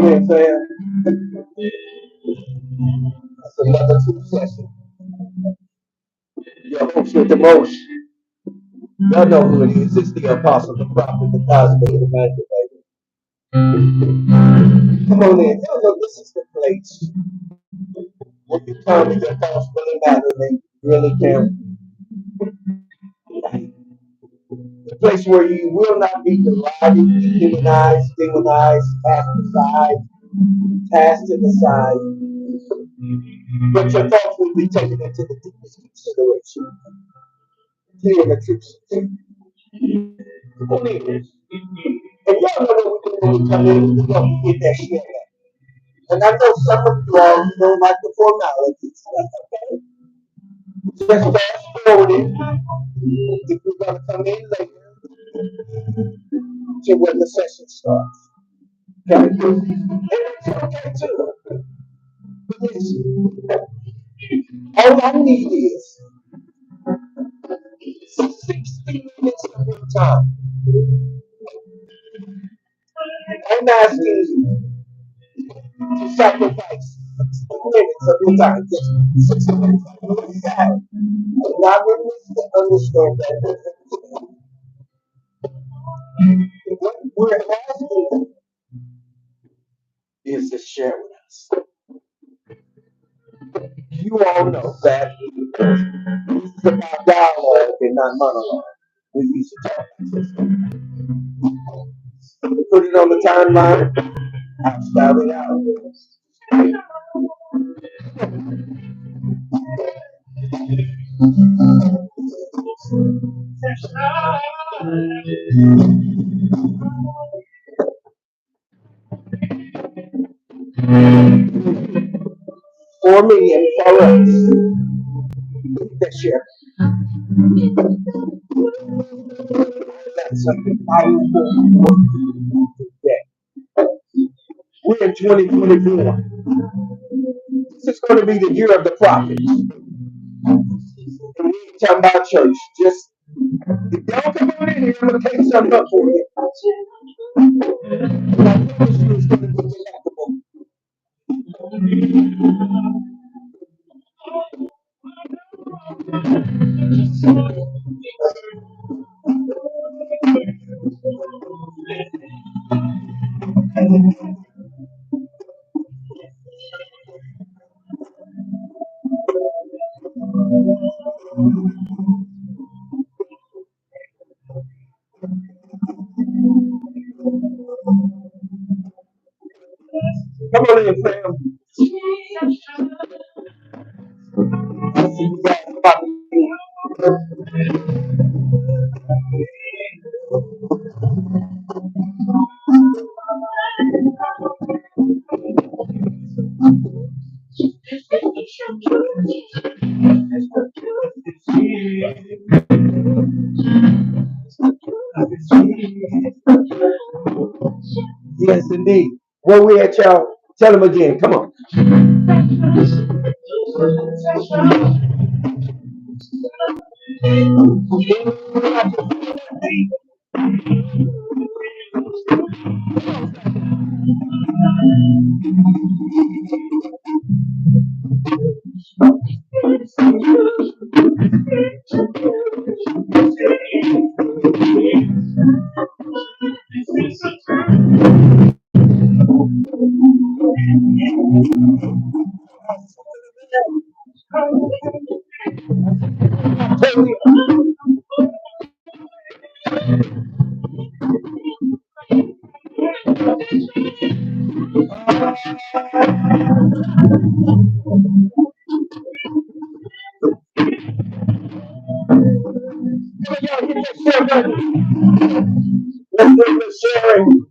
on in, fam. That's another two session. Your host with the most. Y'all know who it is. It's the apostle, the prophet, the cosmic, the man. Come on in. Y'all know this is the place where you come and your thoughts really matter. They really count. The place where you will not be divided, demonized, cast to the side, but your thoughts will be taken into the deepest consideration. Clear the truth. Come on in. And y'all know what we do when we come in, we don't get that shit. And I know some of you all don't like the formalities. That's okay. Just fast forward it. If you're going to come in later to when the session starts. Okay? And it's okay too. But listen, all I need is 60 minutes of your time. I'm asking you to sacrifice 60 minutes of your time. Just 60 minutes of your time. Not really to understand that. What we're asking is to share with us. You all know that this is about dialogue and not monologue. We used to talk. We put it on the timeline. I'll start it out. For me and for us, this year, that's something powerful today. We're in 2024. This is going to be the year of the prophets. And we ain't talking about church. Just, if y'all come on in here, I'm going to take something up for you. But I promise you it's going to be delectable. Come on in, fam. I see you guys about to be. Yes, indeed. Where we at, y'all? Tell them again. Come on. Y'all hit that share button. Let's do the sharing.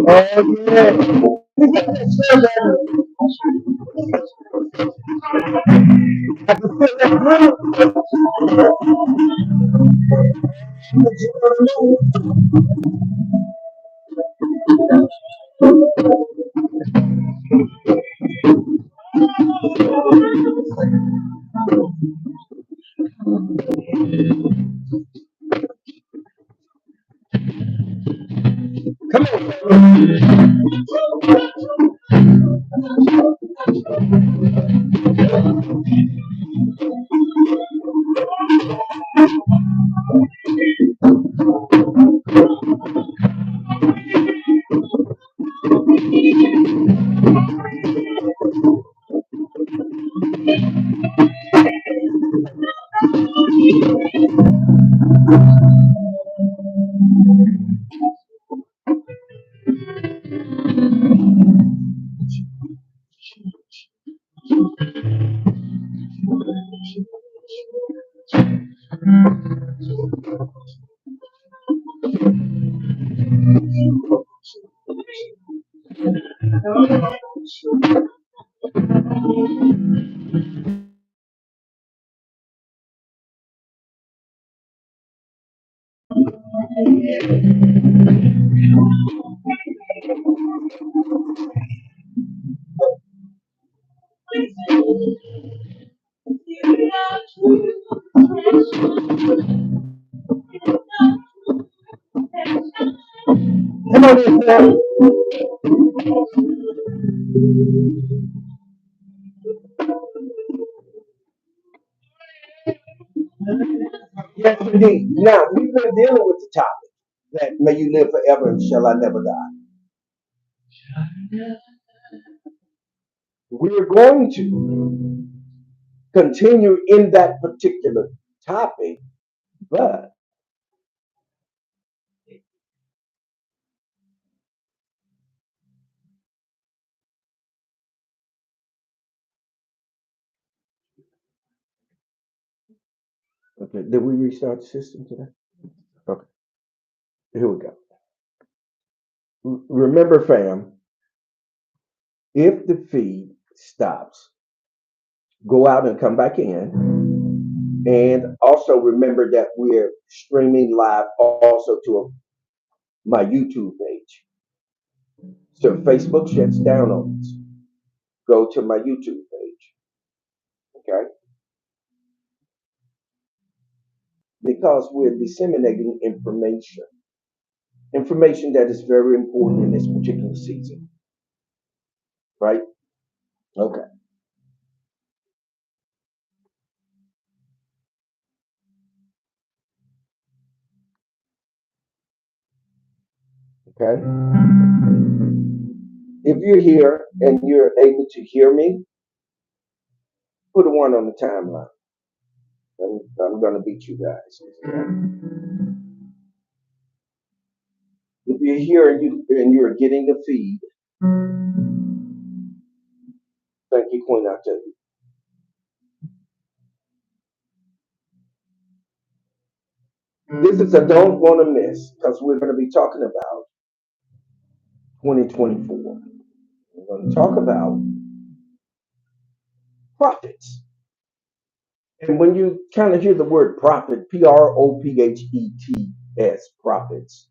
Oh, yeah. Hit that share button. I can feel that groove. Come on. Come on in, Sam. Yes, indeed. Now, we've been dealing with the topic that may you live forever and shall I never die. We're going to continue in that particular topic, but okay, did we restart the system today? Okay, here we go. Remember, fam, if the feed stops, go out and come back in. And also remember that we're streaming live also to my YouTube page. So if Facebook shuts down on us, go to my YouTube page. Okay? Because we're disseminating information that is very important in this particular season. Right? Okay. Okay. If you're here and you're able to hear me, put a one on the timeline. I'm going to beat you guys. If you're here and you're getting the feed, thank you, Queen Octavia. This is a don't want to miss because we're going to be talking about 2024. We're going to talk about prophets. And when you kind of hear the word prophet, prophets, prophets,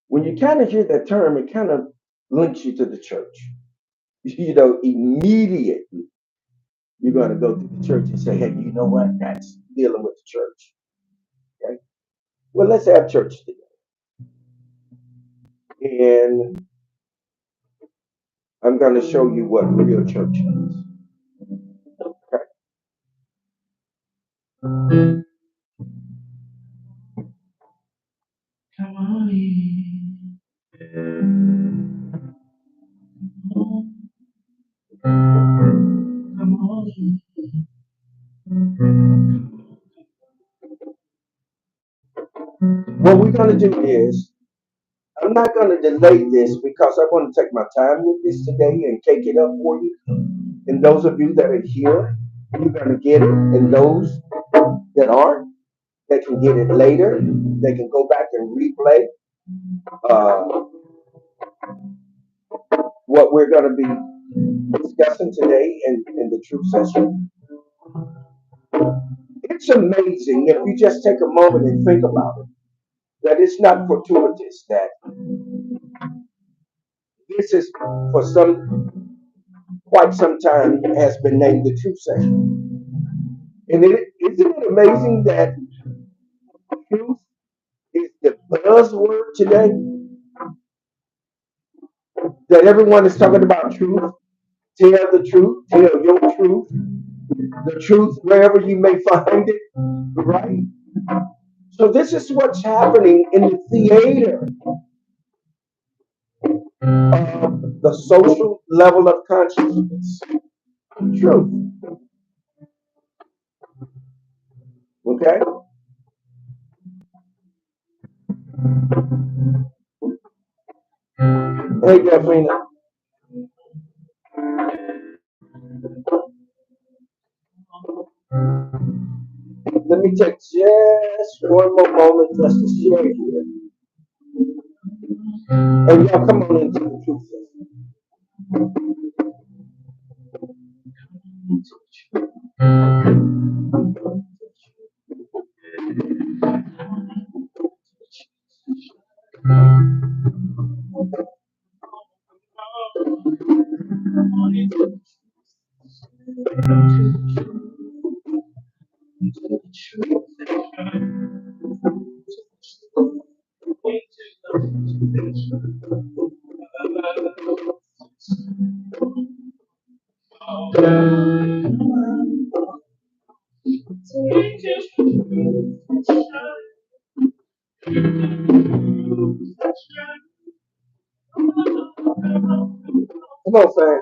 when you kind of hear that term, it kind of links you to the church. You know, immediately you're going to go to the church and say, hey, you know what? That's dealing with the church. Okay. Well, let's have church today. And I'm going to show you what real church is. Okay. Come on in. Come on in. What we're going to do is, I'm not going to delay this because I want to take my time with this today and take it up for you. And those of you that are here, you're going to get it. And those that aren't, they can get it later. They can go back and replay uh, what we're going to be discussing today in the truth session. It's amazing if you just take a moment and think about it, that it's not fortuitous that This is for quite some time has been named the truth section. And isn't it amazing that truth is the buzzword today? That everyone is talking about truth. Tell the truth, tell your truth, the truth wherever you may find it, right? So this is what's happening in the theater of the social level of consciousness. Truth. Okay? Hey, Katrina, let me take just one more moment just to share here. And y'all come on into the truth. Come on, fam.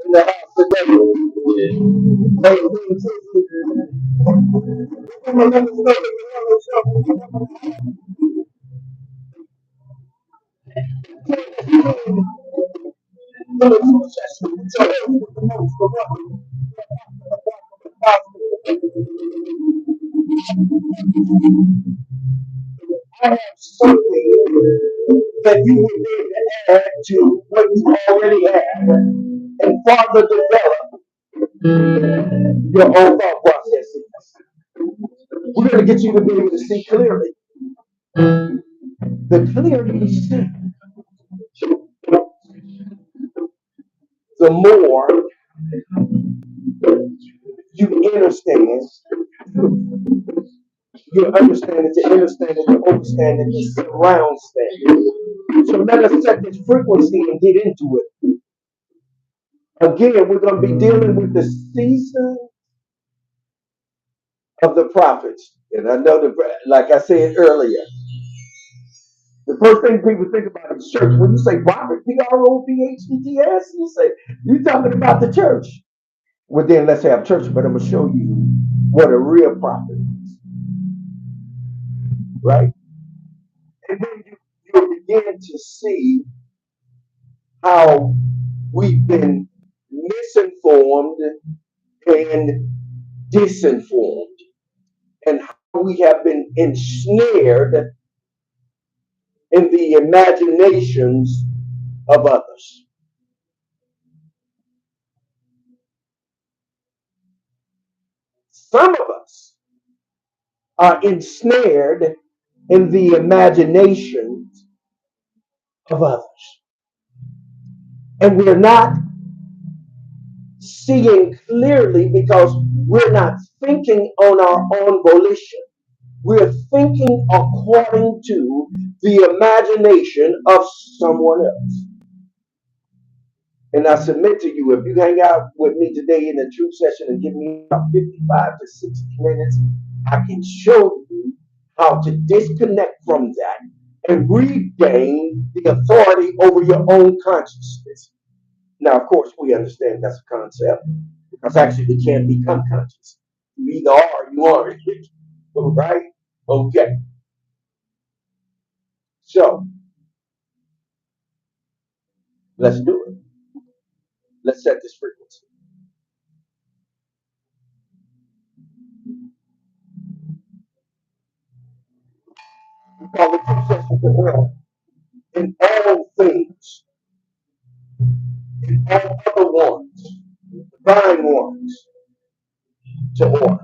In the house today. I have something that you would be able to add to what you already have and further develop your own thought processes. We're going to get you to be able to see clearly. The clearer you see, the more you understand, you understand it, to understand it, to understand it, to surround stand. So let us set this frequency and get into it. Again, we're going to be dealing with the season of the prophets. And I know that, like I said earlier, the first thing people think about is church. When you say prophet, PROPHETS, you say, you're talking about the church. Well, then let's have church, but I'm going to show you what a real prophet right? And then you begin to see how we've been misinformed and disinformed, and how we have been ensnared in the imaginations of others. Some of us are ensnared in the imaginations of others, and we're not seeing clearly because we're not thinking on our own volition. We're thinking according to the imagination of someone else. And I submit to you, if you hang out with me today in the truth session and give me about 55 to 60 minutes, I can show you how to disconnect from that and regain the authority over your own consciousness. Now, of course, we understand that's a concept because actually we can't become conscious. You either are or you aren't. Right? Okay. So let's do it. Let's set this frequency. We call it successful to order in all things, in all other ones, divine ones, to order.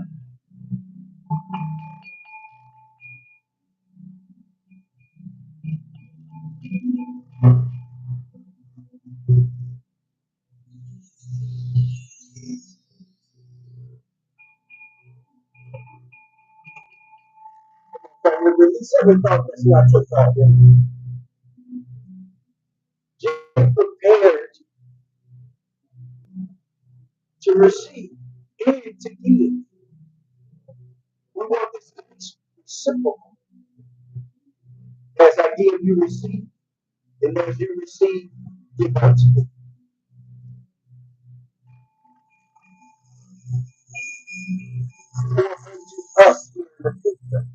But we release every thought that's not your thought. Just be prepared to receive and to give. We want this to be simple. As I give, you receive. And as you receive, give unto me. Pour unto us in the kingdom.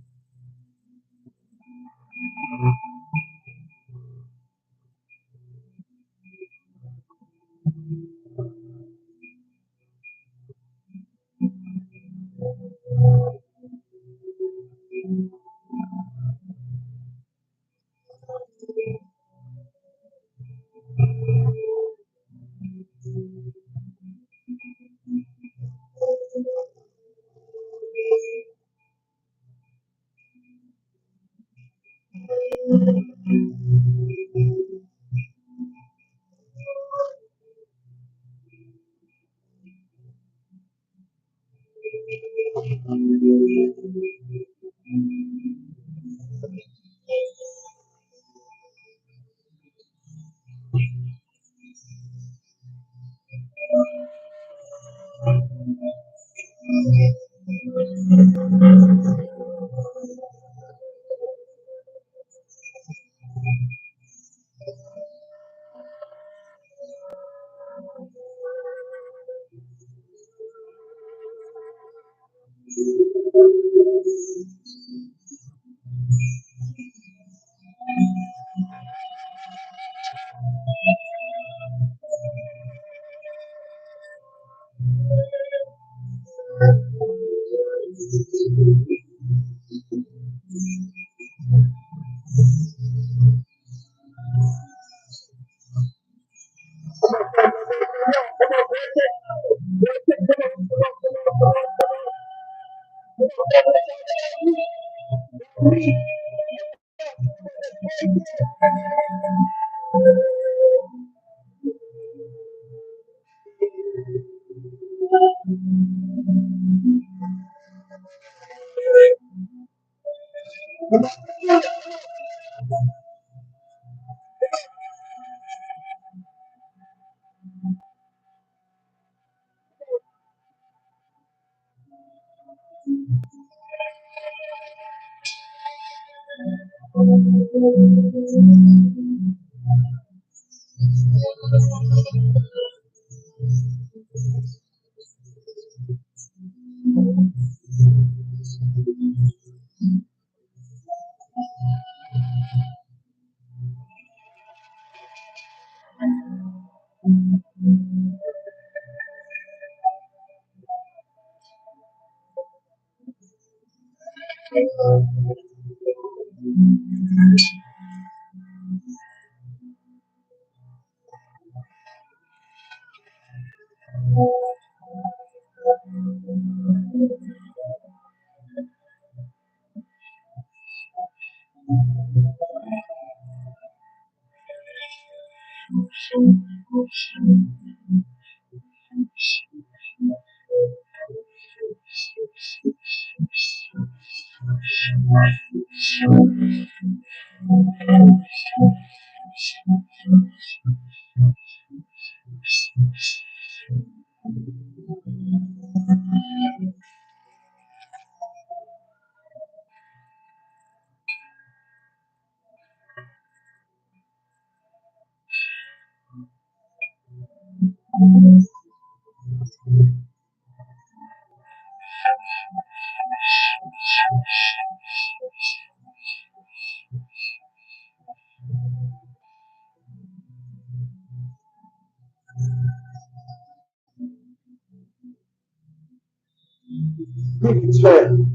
Greetings, family.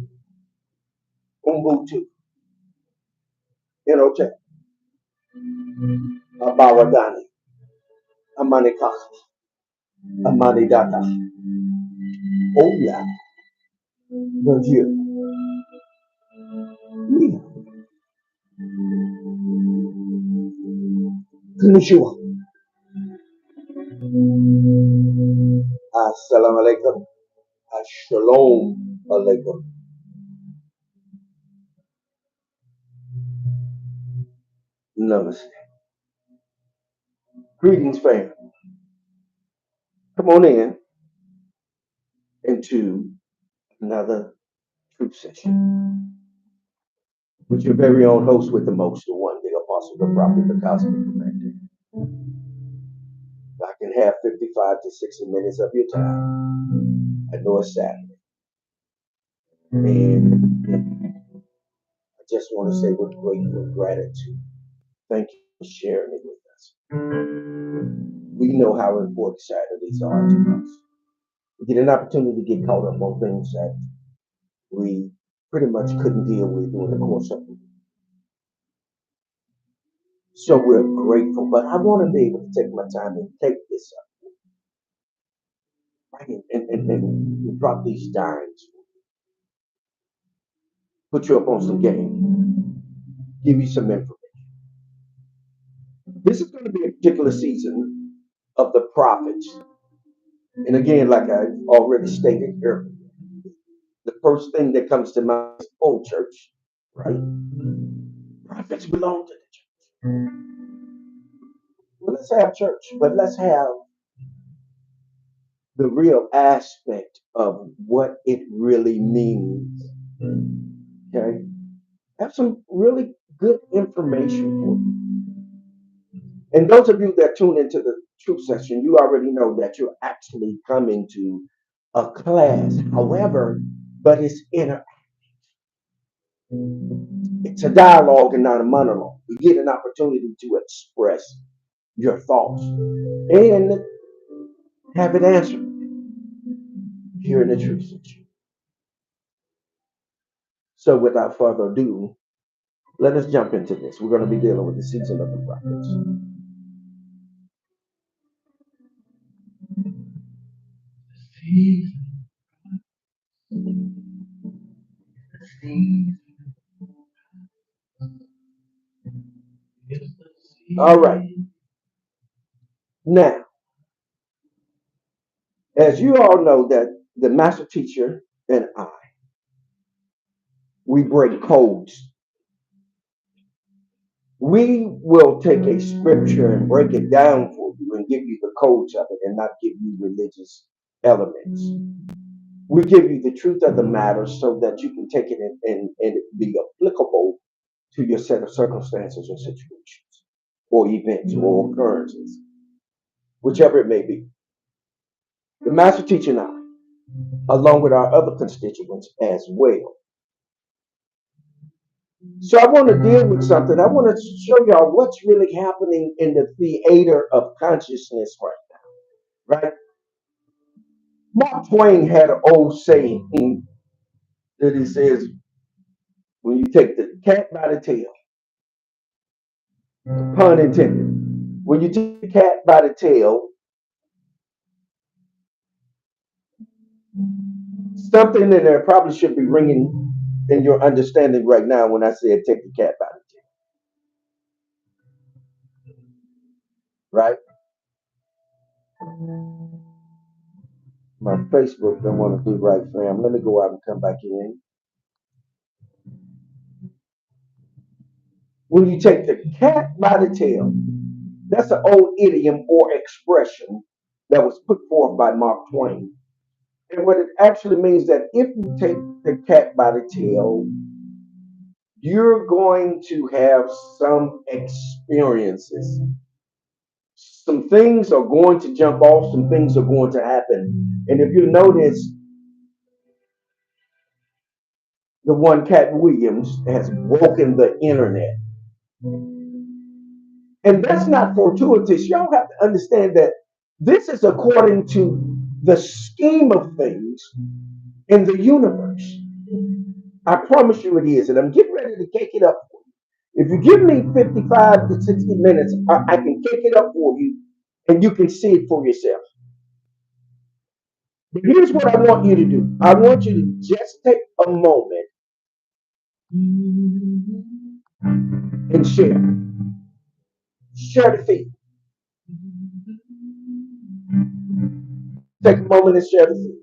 Umbutu, Enoche, Abaradani, Amani Kaka, Amani Daka, Oya, Bonjour, Mia, Konnichiwa, Assalamu alaikum, Shalom alaikum, Namaste. Greetings, fam. Come on in into another truth session with your very own host with the most, the one, the apostle, the prophet, the cosmic commander. I can have 55 to 60 minutes of your time. I know it's Saturday. And I just want to say with grateful gratitude, thank you for sharing it with us. We know how important Saturdays are to us. We get an opportunity to get caught up on things that we pretty much couldn't deal with during the course of the week. So we're grateful, but I want to be able to take my time and take this up, right? And drop these dimes, put you up on some game, give you some information. This is going to be a particular season of the prophets. And again, like I already stated earlier, the first thing that comes to mind is old church, right? Prophets belong to the church. Well, let's have church, but let's have the real aspect of what it really means. Okay? Have some really good information for you. And those of you that tune into the truth session, you already know that you're actually coming to a class. However, but it's interactive. It's a dialogue and not a monologue. You get an opportunity to express your thoughts and have it answered here in the truth session. So without further ado, let us jump into this. We're going to be dealing with the season of the prophets. All right. Now, as you all know that the master teacher and I, we break codes. We will take a scripture and break it down for you and give you the codes of it and not give you religious elements. We give you the truth of the matter so that you can take it and it be applicable to your set of circumstances or situations or events or occurrences, whichever it may be. The master teacher and I, along with our other constituents as well. So I want to deal with something. I want to show y'all what's really happening in the theater of consciousness right now, right? Mark Twain had an old saying that he says, when you take the cat by the tail, pun intended, when you take the cat by the tail, something in there probably should be ringing in your understanding right now when I said take the cat by the tail. right? My Facebook don't want to do right, fam. Let me go out and come back in. When you take the cat by the tail, that's an old idiom or expression that was put forth by Mark Twain. And what it actually means that if you take the cat by the tail, you're going to have some experiences. Some things are going to jump off, some things are going to happen. And if you notice, the one Cat Williams has broken the internet. And that's not fortuitous. Y'all have to understand that this is according to the scheme of things in the universe. I promise you it is. And I'm getting ready to kick it up. If you give me 55 to 60 minutes, I can kick it up for you and you can see it for yourself. But here's what I want you to do. I want you to just take a moment and share. Share the feed. Take a moment and share the feed.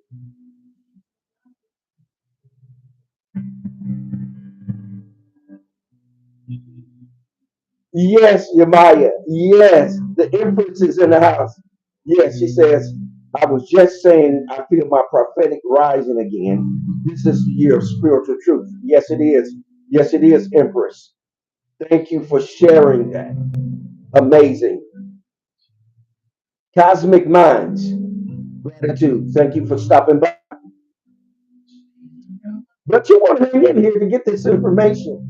Yes, Yamaya. Yes, the Empress is in the house. Yes, she says, I was just saying, I feel my prophetic rising again. This is the year of spiritual truth. Yes, it is. Yes, it is, Empress. Thank you for sharing that. Amazing. Cosmic Minds. Gratitude. Thank you for stopping by. But you want to hang in here to get this information.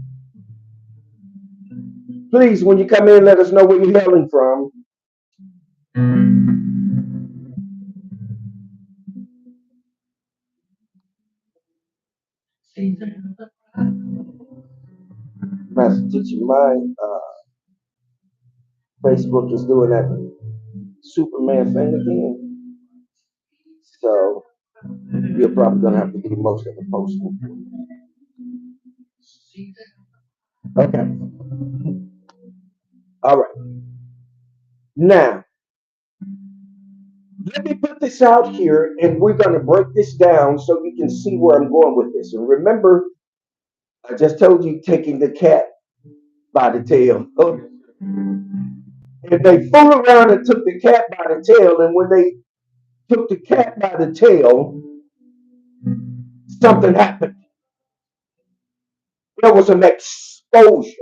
Please, when you come in, let us know where you're hailing from. Master Teacher Mind, Facebook is doing that Superman thing again. So you're probably gonna have to do most of the posting. Okay. All right. Now, let me put this out here and we're gonna break this down so you can see where I'm going with this. And remember, I just told you taking the cat by the tail. And they fooled around and took the cat by the tail, and when they took the cat by the tail, something happened. There was an exposure.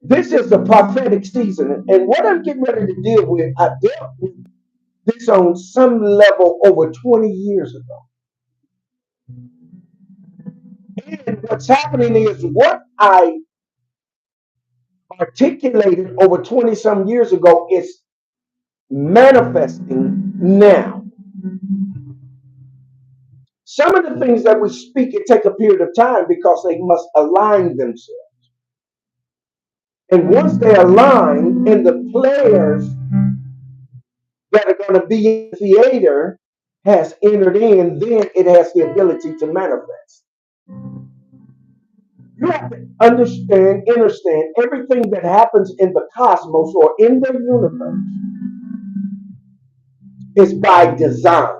This is the prophetic season. And what I'm getting ready to deal with, I dealt with this on some level over 20 years ago. And what's happening is what I articulated over 20 some years ago is manifesting now. Some of the things that we speak, it take a period of time because they must align themselves. And once they align and the players that are going to be in the theater has entered in, then it has the ability to manifest. You have to understand everything that happens in the cosmos or in the universe is by design.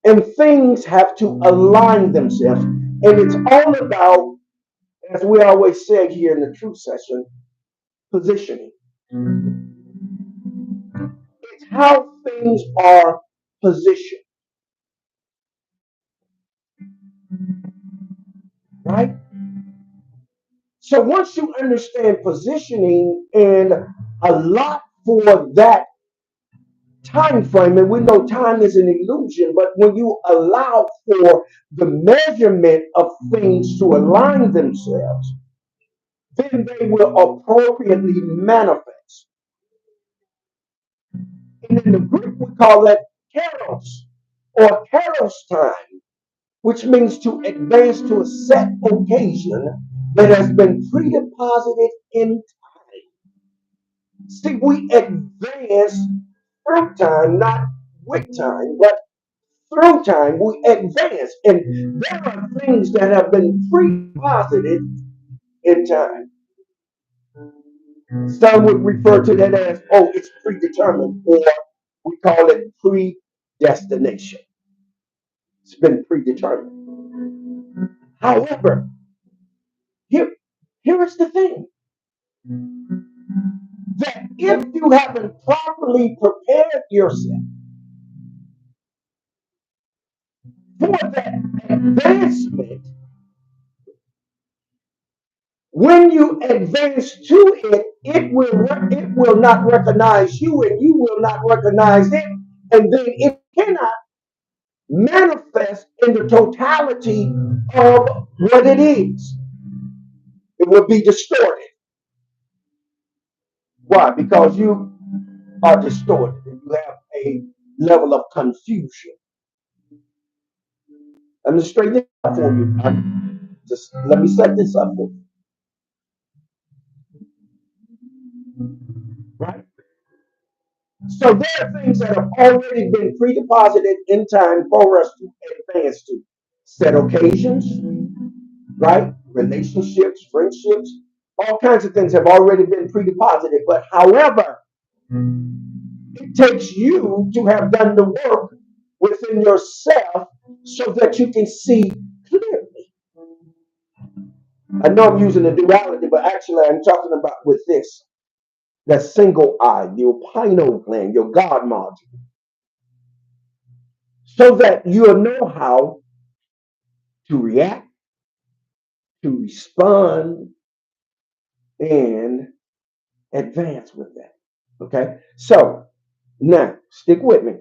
And things have to align themselves. And it's all about, as we always say here in the truth session, positioning. It's how things are positioned, right? So once you understand positioning and a lot for that time frame, and we know time is an illusion, but when you allow for the measurement of things to align themselves, then they will appropriately manifest. And in the Greek, we call that kairos or kairos time, which means to advance to a set occasion that has been pre-deposited in time. See, we advance through time, not with time, but through time, we advance. And there are things that have been pre-deposited in time. Some would refer to that as, oh, it's predetermined, or we call it predestination. It's been predetermined. However, here, here is the thing, that if you haven't properly prepared yourself for that advancement, when you advance to it, it will not recognize you, and you will not recognize it, and then it cannot manifest in the totality of what it is. It will be distorted. Why? Because you are distorted and you have a level of confusion. Let me straighten it out for you. Just let me set this up for you. Right? So there are things that have already been pre-deposited in time for us to advance to. Set occasions, right? Relationships, friendships, all kinds of things have already been pre-deposited. But however, it takes you to have done the work within yourself so that you can see clearly. I know I'm using the duality, but actually I'm talking about with this, that single eye, your pineal gland, your God module, so that you'll know how to react, to respond, and advance with that. Okay? So now stick with me.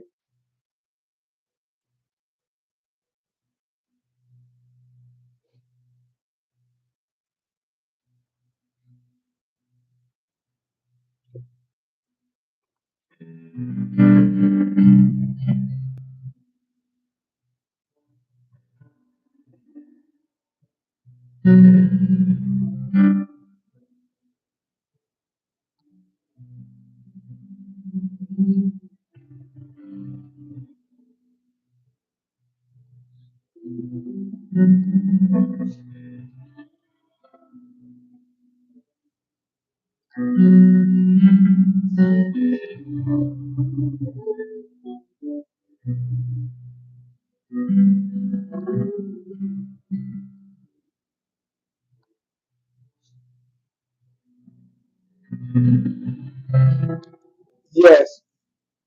Yes.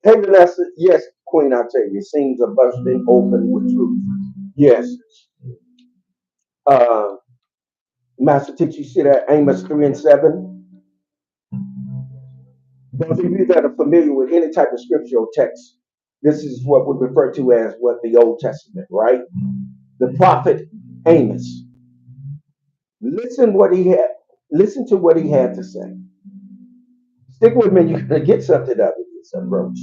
Hey Vanessa, yes, Queen, I tell you, scenes are bursting open with truth. Yes. Uh, Master teacher, you see that Amos 3 and 7? Those of you that are familiar with any type of scriptural text, this is what we refer to as what the Old Testament, right? The prophet Amos. Listen what he had. Listen to what he had to say. Stick with me. You're gonna get something out of this approach.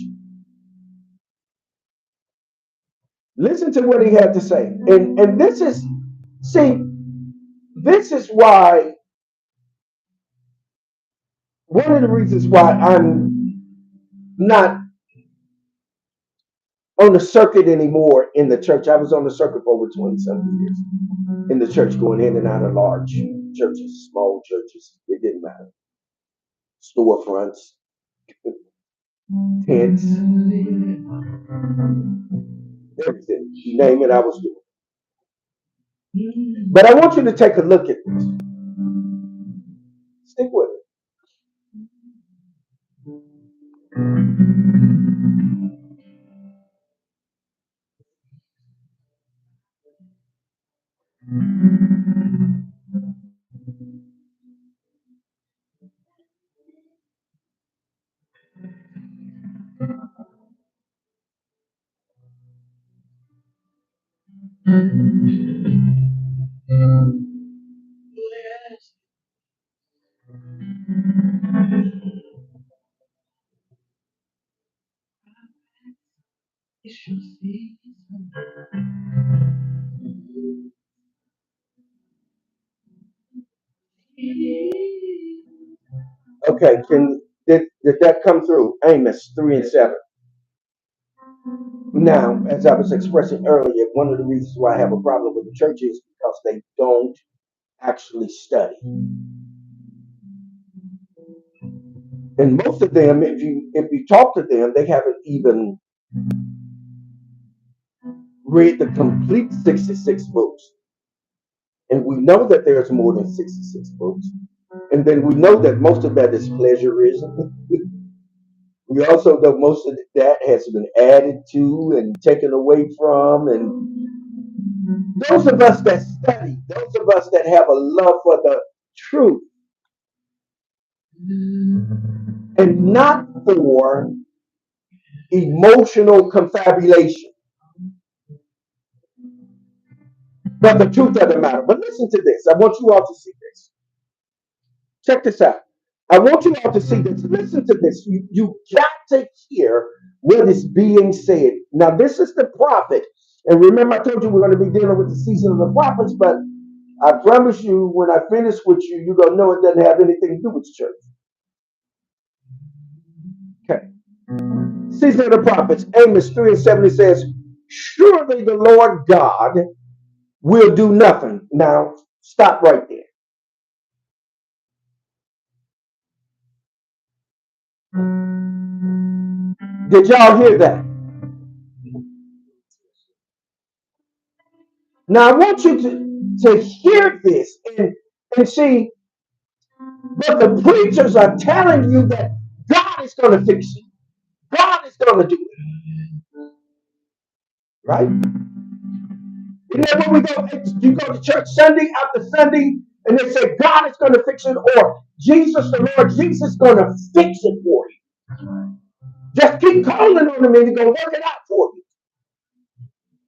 Listen to what he had to say, and this is, see, this is why one of the reasons why I'm not on the circuit anymore in the church. I was on the circuit for over 20 something years in the church, going in and out of large churches, small churches. It didn't matter. Storefronts, tents, everything. You name it, I was doing. But I want you to take a look at this. Stick with it. Okay, did that come through? Amos 3 and 7. Now, as I was expressing earlier, one of the reasons why I have a problem with the church is because they don't actually study. And most of them, if you talk to them, they haven't even read the complete 66 books. And we know that there's more than 66 books. And then we know that most of that is pleasurism. We also know most of that has been added to and taken away from. And those of us that study, those of us that have a love for the truth and not for emotional confabulation, but the truth of the matter. But listen to this. I want you all to see this. Check this out. I want you all to see this. Listen to this. You got to hear what is being said. Now, this is the prophet. And remember, I told you we're going to be dealing with the season of the prophets, but I promise you, when I finish with you, you're going to know it doesn't have anything to do with the church. Okay. Season of the prophets, Amos 3:70 says, surely the Lord God will do nothing. Now, stop right there. Did y'all hear that? Now, I want you to hear this and see, but the preachers are telling you that God is going to fix it. God is going to do it. Right? And then when we go, you go to church Sunday after Sunday, and they say God is going to fix it, or Jesus, the Lord Jesus, is going to fix it for you. Just keep calling on him, and he's going to work it out for you.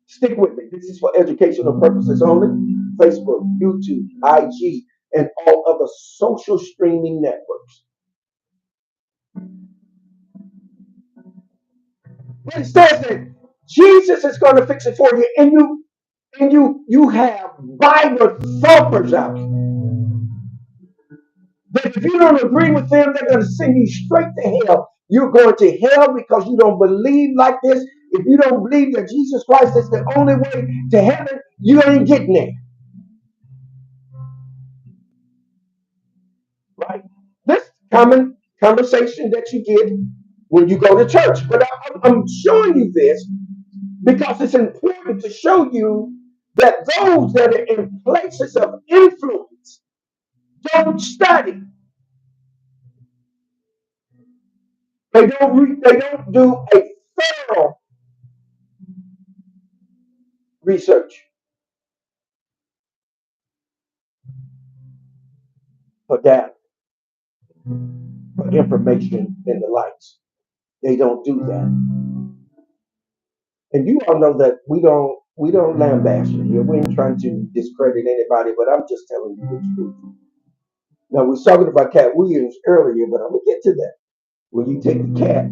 Stick with me. This is for educational purposes only. Facebook, YouTube, IG, and all other social streaming networks. But it says that Jesus is going to fix it for you, and you have Bible thumpers out here. But if you don't agree with them, they're going to send you straight to hell. You're going to hell because you don't believe like this. If you don't believe that Jesus Christ is the only way to heaven, you ain't getting there. Right? This common conversation that you get when you go to church. But I'm showing you this because it's important to show you that those that are in places of influence don't study. They don't do a thorough research for data, for information and the likes. They don't do that. And you all know that we don't lambaste here. We ain't trying to discredit anybody, but I'm just telling you the truth. Now we was talking about Cat Williams earlier, but I'm gonna get to that. When you take the cat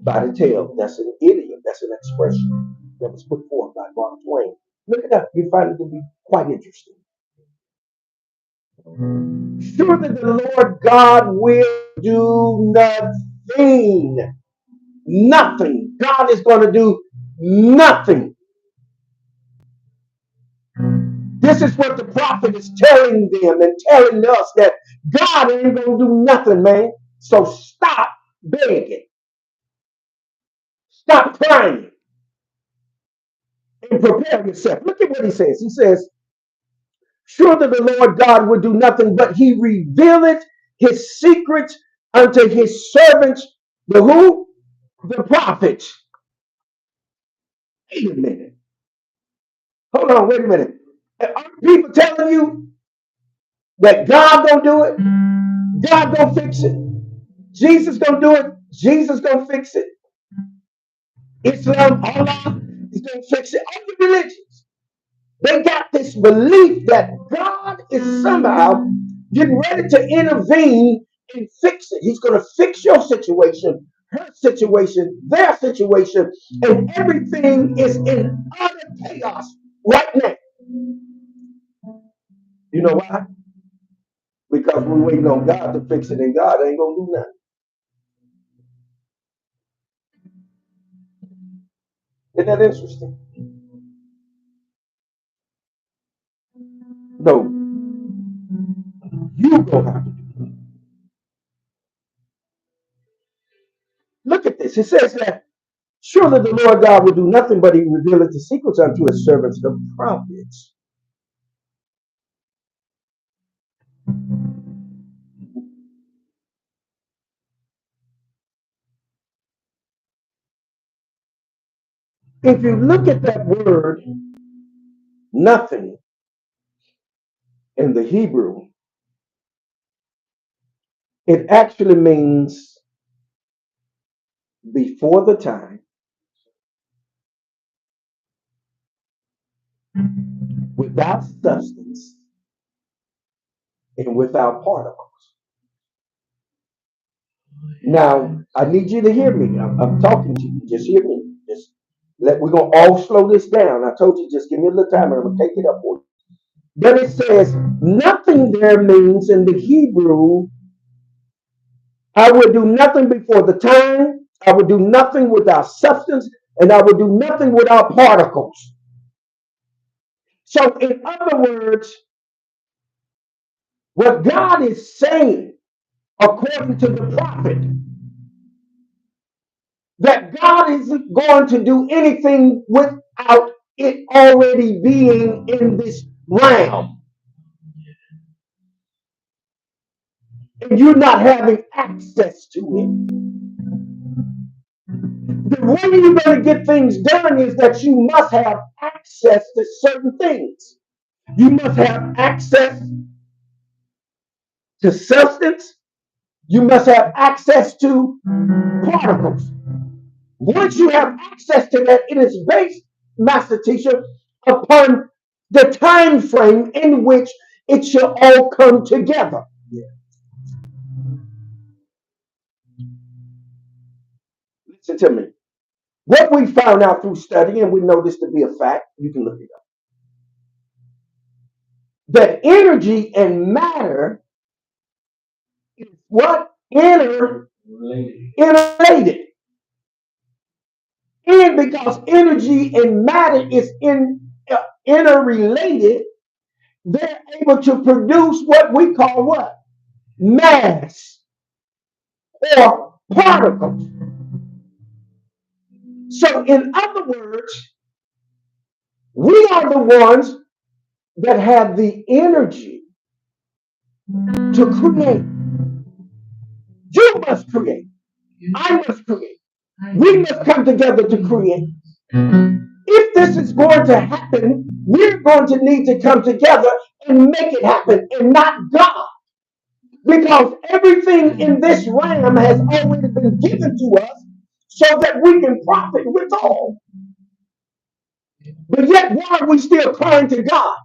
by the tail, that's an idiom, that's an expression that was put forth by Mark Twain. Look it up, you find it to be quite interesting. Surely the Lord God will do nothing. Nothing. God is going to do nothing. This is what the prophet is telling them and telling us, that God ain't going to do nothing, man. So stop begging. Stop crying. And prepare yourself. Look at what he says. He says, surely the Lord God will do nothing, but he revealeth his secrets unto his servants, the who? The prophets. Wait a minute. Hold on, wait a minute. Are people telling you that God don't do it? God don't fix it. Jesus don't do it. Jesus don't fix it. Islam, Allah is going to fix it. All the religions, they got this belief that God is somehow getting ready to intervene and fix it. He's going to fix your situation, her situation, their situation, and everything is in utter chaos right now. You know why? Because we're waiting on God to fix it, and God ain't going to do nothing. Isn't that interesting? No, you gonna have to do it. this. It says that surely the Lord God will do nothing but he revealeth the secrets unto his servants, the prophets. If you look at that word, nothing, in the Hebrew, it actually means before the time, without substance, and without particles. Now, I need you to hear me. I'm talking to you. Just hear me. We're gonna all slow this down. I told you, just give me a little time and I'm gonna take it up for you. But it says nothing there means in the Hebrew, I will do nothing before the time, I will do nothing without substance, and I will do nothing without particles. So, in other words, what God is saying, according to the prophet, that God isn't going to do anything without it already being in this realm, and you're not having access to it. The way you're going to get things done is that you must have access to certain things. You must have access to substance. You must have access to particles. Once you have access to that, it is based, Master Teacher, upon the time frame in which it shall all come together. Yeah. Listen to me. What we found out through study, and we know this to be a fact, you can look it up, that energy and matter is what? Interrelated. And because energy and matter is interrelated, they're able to produce what we call what? Mass or particles. So, in other words, we are the ones that have the energy to create. You must create. I must create. We must come together to create. If this is going to happen, we're going to need to come together and make it happen, and not God. Because everything in this realm has already been given to us so that we can profit with all. But yet, why are we still crying to God?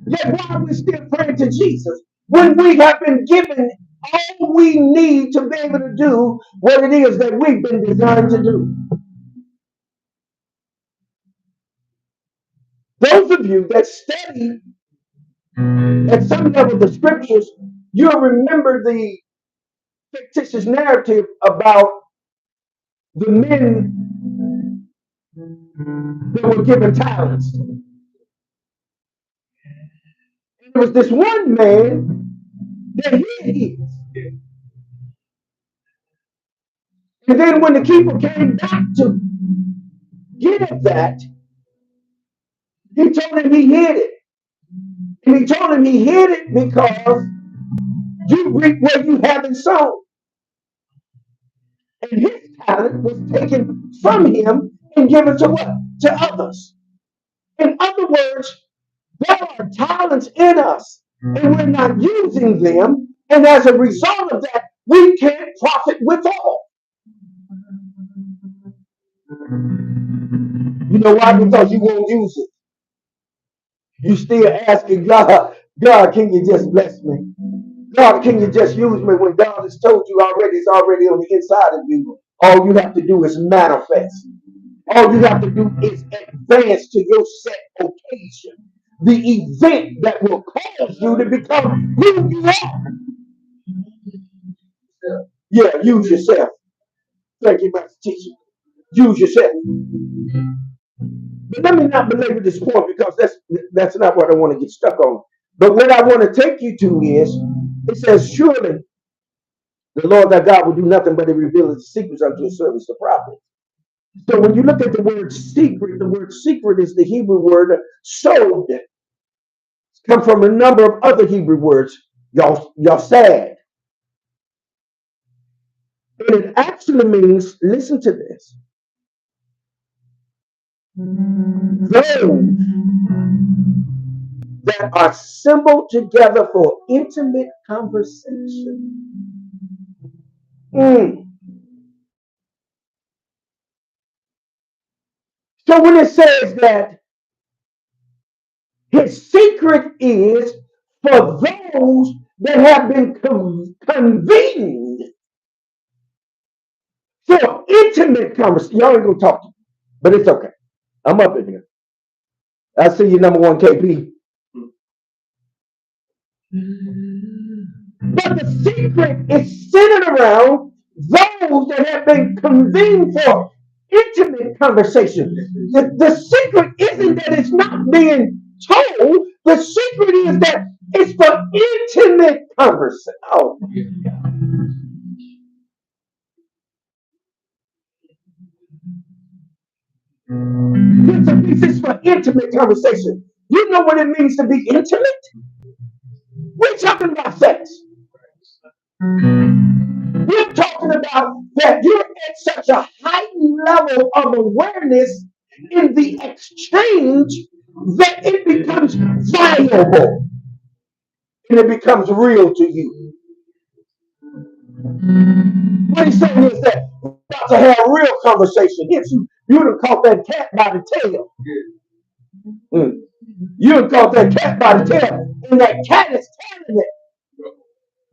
Yet, why are we still praying to Jesus when we have been given all we need to be able to do what it is that we've been designed to do? Those of you that study at some level the scriptures, you'll remember the fictitious narrative about the men that were given talents. There was this one man that hid his. And then when the keeper came back to get at that, he told him he hid it. And he told him he hid it because you reap where you haven't sown. And his talent was taken from him and given to what? To others. In other words, there are talents in us and we're not using them. And as a result of that, we can't profit with all. You know why? Because you won't use it. You still asking God, God, can you just bless me? God, can you just use me when God has told you already, it's already on the inside of you. All you have to do is manifest. All you have to do is advance to your set occasion. The event that will cause you to become who you are. Yeah, use yourself. Thank you, Master Teacher. Use yourself. But let me not belabor this point because that's not what I want to get stuck on. But what I want to take you to is, it says, surely The Lord thy God will do nothing but he reveal his secrets unto his servants, the prophets. So when you look at the word secret is the Hebrew word sod. It's come from a number of other Hebrew words. Y'all sad. And it actually means, listen to this, those that are assembled together for intimate conversation. Mm. So when it says that his secret is for those that have been convened for intimate conversation. Y'all ain't gonna talk to me, but it's okay. I'm up in here. I see you, number one KP. But the secret is centered around those that have been convened for intimate conversation. The secret isn't that it's not being told. The secret is that it's for intimate conversation. Oh, it's for intimate conversation. You know what it means to be intimate? We're talking about sex. We're talking about that you're at such a heightened level of awareness in the exchange that it becomes valuable and it becomes real to you. What he's saying is that we're about to have a real conversation. If you'd have caught that cat by the tail. Mm. You'd have caught that cat by the tail. And that cat is telling it.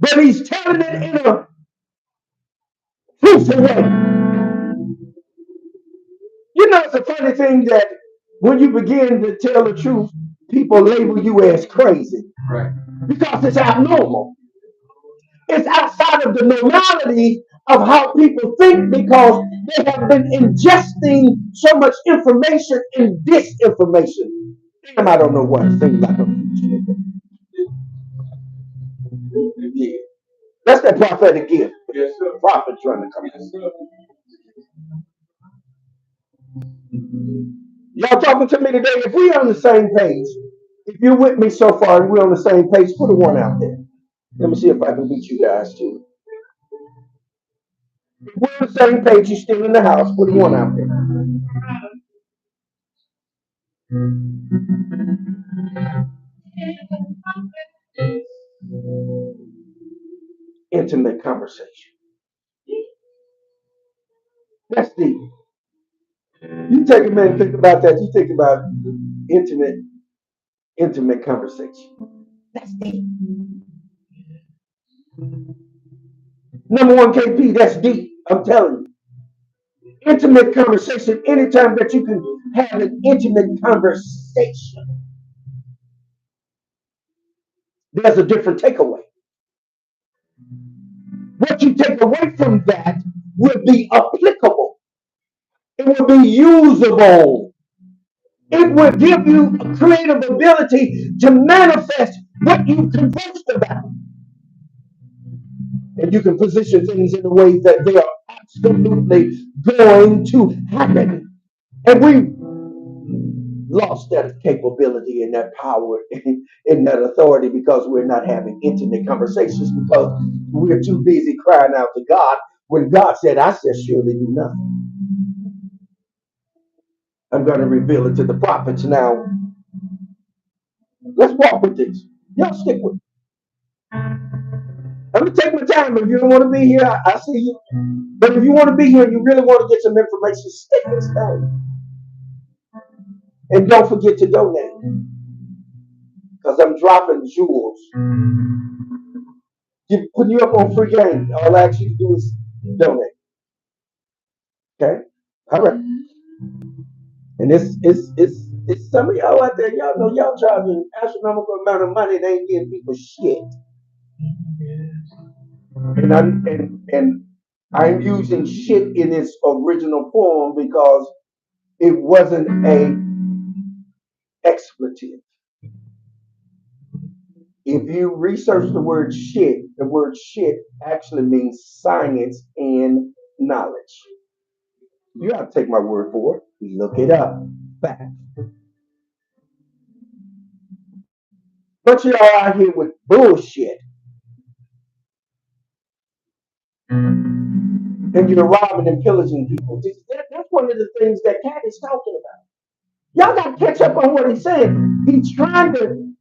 But he's telling it in a truthful way. You know, it's a funny thing that when you begin to tell the truth, people label you as crazy. Right. Because it's abnormal. It's outside of the normality of how people think because they have been ingesting so much information and disinformation. Damn, I don't know what it seems like. Yeah. That's that prophetic gift. Yes, sir. Prophet trying to come in. Y'all talking to me today? If we on the same page, if you're with me so far and we're on the same page, put a one out there. Let me see if I can beat you guys too. If we're on the same page, you're still in the house, put a one out there. Intimate conversation. That's deep. You take a minute and think about that. You think about intimate conversation. That's deep. Number one KP, that's deep. I'm telling you. Intimate conversation, anytime that you can have an intimate conversation, there's a different takeaway. What you take away from that will be applicable. It will be usable. It will give you a creative ability to manifest what you conversed about. And you can position things in a way that they are absolutely going to happen. And we lost that capability and that power and that authority because we're not having intimate conversations because we're too busy crying out to God when God said, I shall surely do nothing. I'm going to reveal it to the prophets now. Let's walk with this. Y'all stick with me. I'm going to take my time. If you don't want to be here, I see you. But if you want to be here and you really want to get some information, stick this down. And don't forget to donate. Because I'm dropping jewels. Putting you up on free game. All I ask you to do is donate. Okay? All right. And it's some of y'all out there, y'all know y'all charging astronomical amount of money, they ain't getting people shit. And I'm using shit in its original form because it wasn't a expletive. If you research the word shit actually means science and knowledge. You have to take my word for it. Look it up. Fact. But you are out here with bullshit and you're robbing and pillaging people. That's one of the things that Cat is talking about. Y'all got to catch up on what he's saying. He's trying to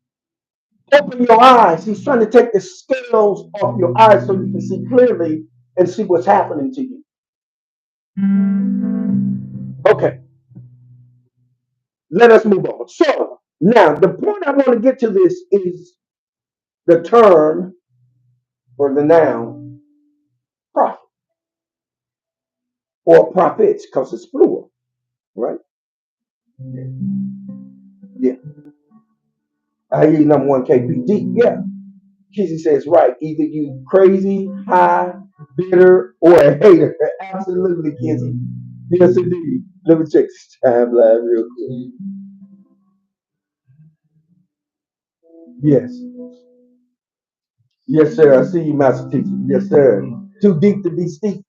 open your eyes. He's trying to take the scales off your eyes so you can see clearly and see what's happening to you. Okay, let us move on. So now the point I want to get to this is the term or the noun prophet or prophets because it's plural, right? Yeah. I hear you, number one KPD. Yeah. Kizzy says right. Either you crazy, high, bitter, or a hater. Absolutely, Kizzy. Yes, indeed. Let me check this timeline real quick. Yes. Yes, sir. I see you, Master Teacher. Yes, sir. Too deep to be steep.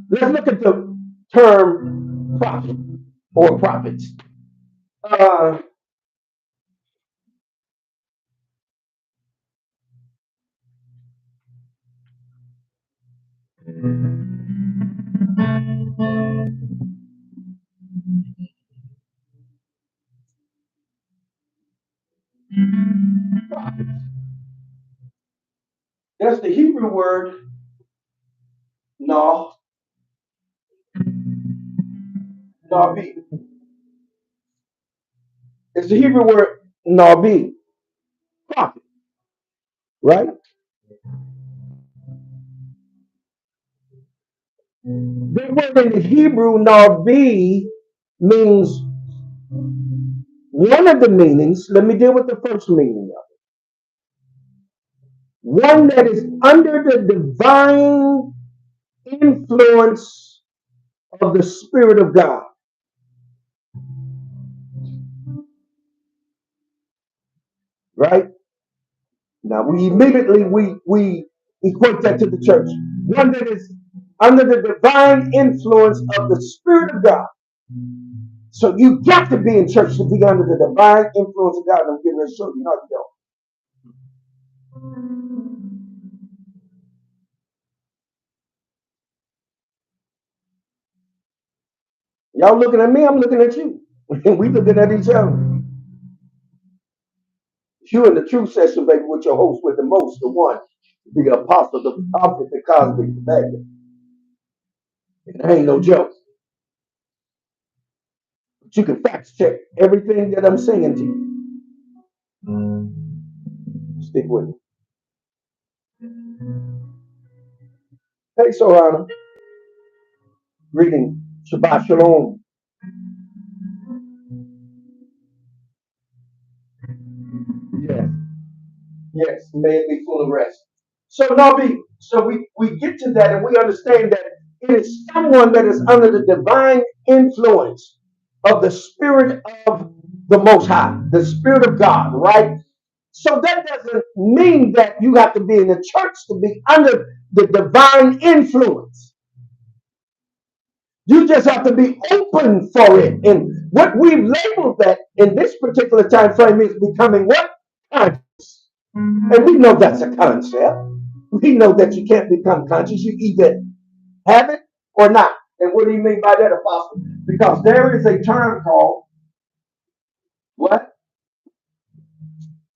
Let's look at the term prophet or prophets. Uh, that's the Hebrew word na, nabi. It's the Hebrew word nabi, prophet, right? The word in the Hebrew nabi means one of the meanings. Let me deal with the first meaning of it. One that is under the divine influence of the Spirit of God, right? Now we immediately we equate that to the church. One that is under the divine influence of the Spirit of God. So you got to be in church to be under the divine influence of God. I'm getting ready to show you how to go. Y'all looking at me, I'm looking at you. We looking at each other. You in the truth session, baby, with your host with the most, the one, the apostle, the prophet, the cosmic, the magnet. It ain't no joke. But you can fact check everything that I'm saying to you. Stick with me. Hey, Sorana. Greeting. Shabbat Shalom. Yes. Yes. May it be full of rest. So Nabi, so we get to that and we understand that it is someone that is under the divine influence of the Spirit of the Most High, the Spirit of God, right? So that doesn't mean that you have to be in the church to be under the divine influence. You just have to be open for it. And what we've labeled that in this particular time frame is becoming what? Conscious. And we know that's a concept. We know that you can't become conscious. You either have it or not. And what do you mean by that, Apostle? Because there is a term called what?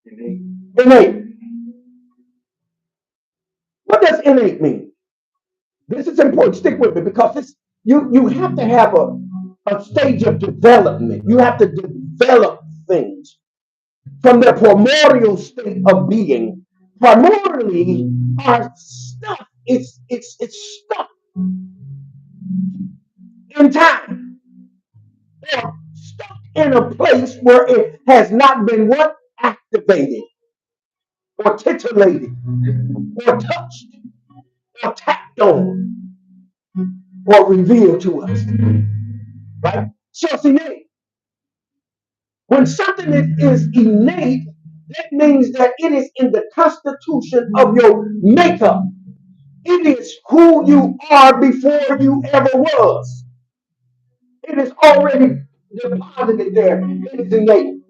Innate. What does innate mean? This is important. Stick with me because this you have to have a stage of development. You have to develop things from their primordial state of being. Primarily, our stuff it's stuck in time or stuck in a place where it has not been what activated or titillated or touched or tapped on or revealed to us. Right? So see, When something is innate, that means that it is in the constitution of your makeup. It is who you are before you ever was. It is already deposited there. It is innate.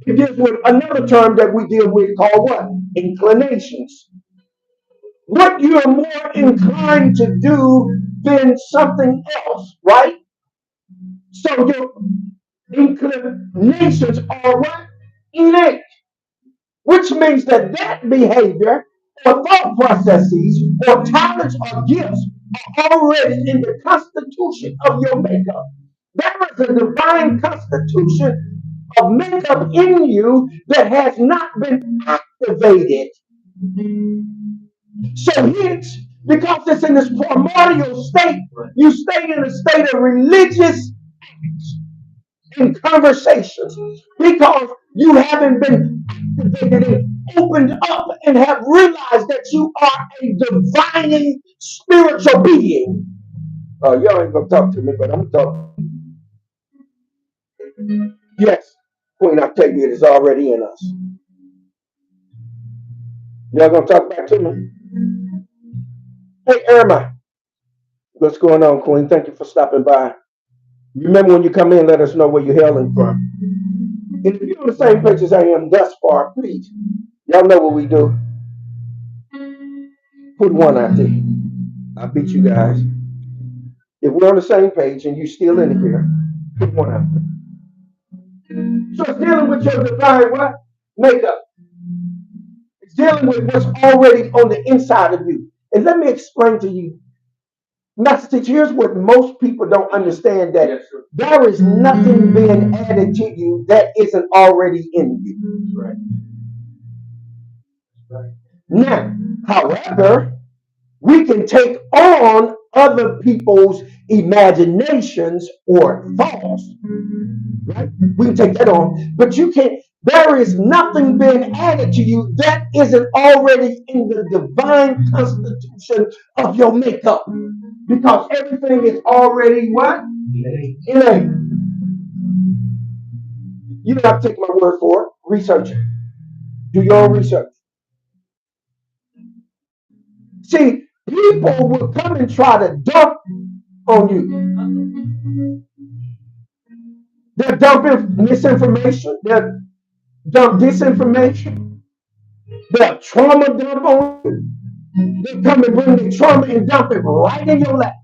It deals with another term that we deal with called what? Inclinations. What you are more inclined to do than something else, right? So your inclinations are what? Innate, which means that that behavior or thought processes or talents or gifts are already in the constitution of your makeup. There is a divine constitution of makeup in you that has not been activated. So hence, because it's in this primordial state, you stay in a state of religious in conversations because you haven't been activated and opened up and have realized that you are a divine spiritual being. Y'all ain't gonna talk to me, but I'm talking. Yes, Queen Octavia is already in us. Y'all gonna talk back to me? Hey, Irma, what's going on, Queen? Thank you for stopping by. Remember when you come in, let us know where you're hailing from. And if you're on the same page as I am thus far, please, y'all know what we do. Put one out there. I beat you guys. If we're on the same page and you're still in here, put one out there. So it's dealing with your divine what? Makeup. It's dealing with what's already on the inside of you. And let me explain to you. Master teacher, here's what most people don't understand, that yes, there is nothing being added to you that isn't already in you. Right. Right. Now, however, we can take on other people's imaginations or thoughts, right? We can take that on, but you can't. There is nothing being added to you that isn't already in the divine constitution of your makeup, because everything is already what? Innate. You don't have to take my word for it. Research it. Do your own research. See, people will come and try to dump on you. They're dumping misinformation. They're dump disinformation. They're trauma dump on you. They come and bring the trauma and dump it right in your lap.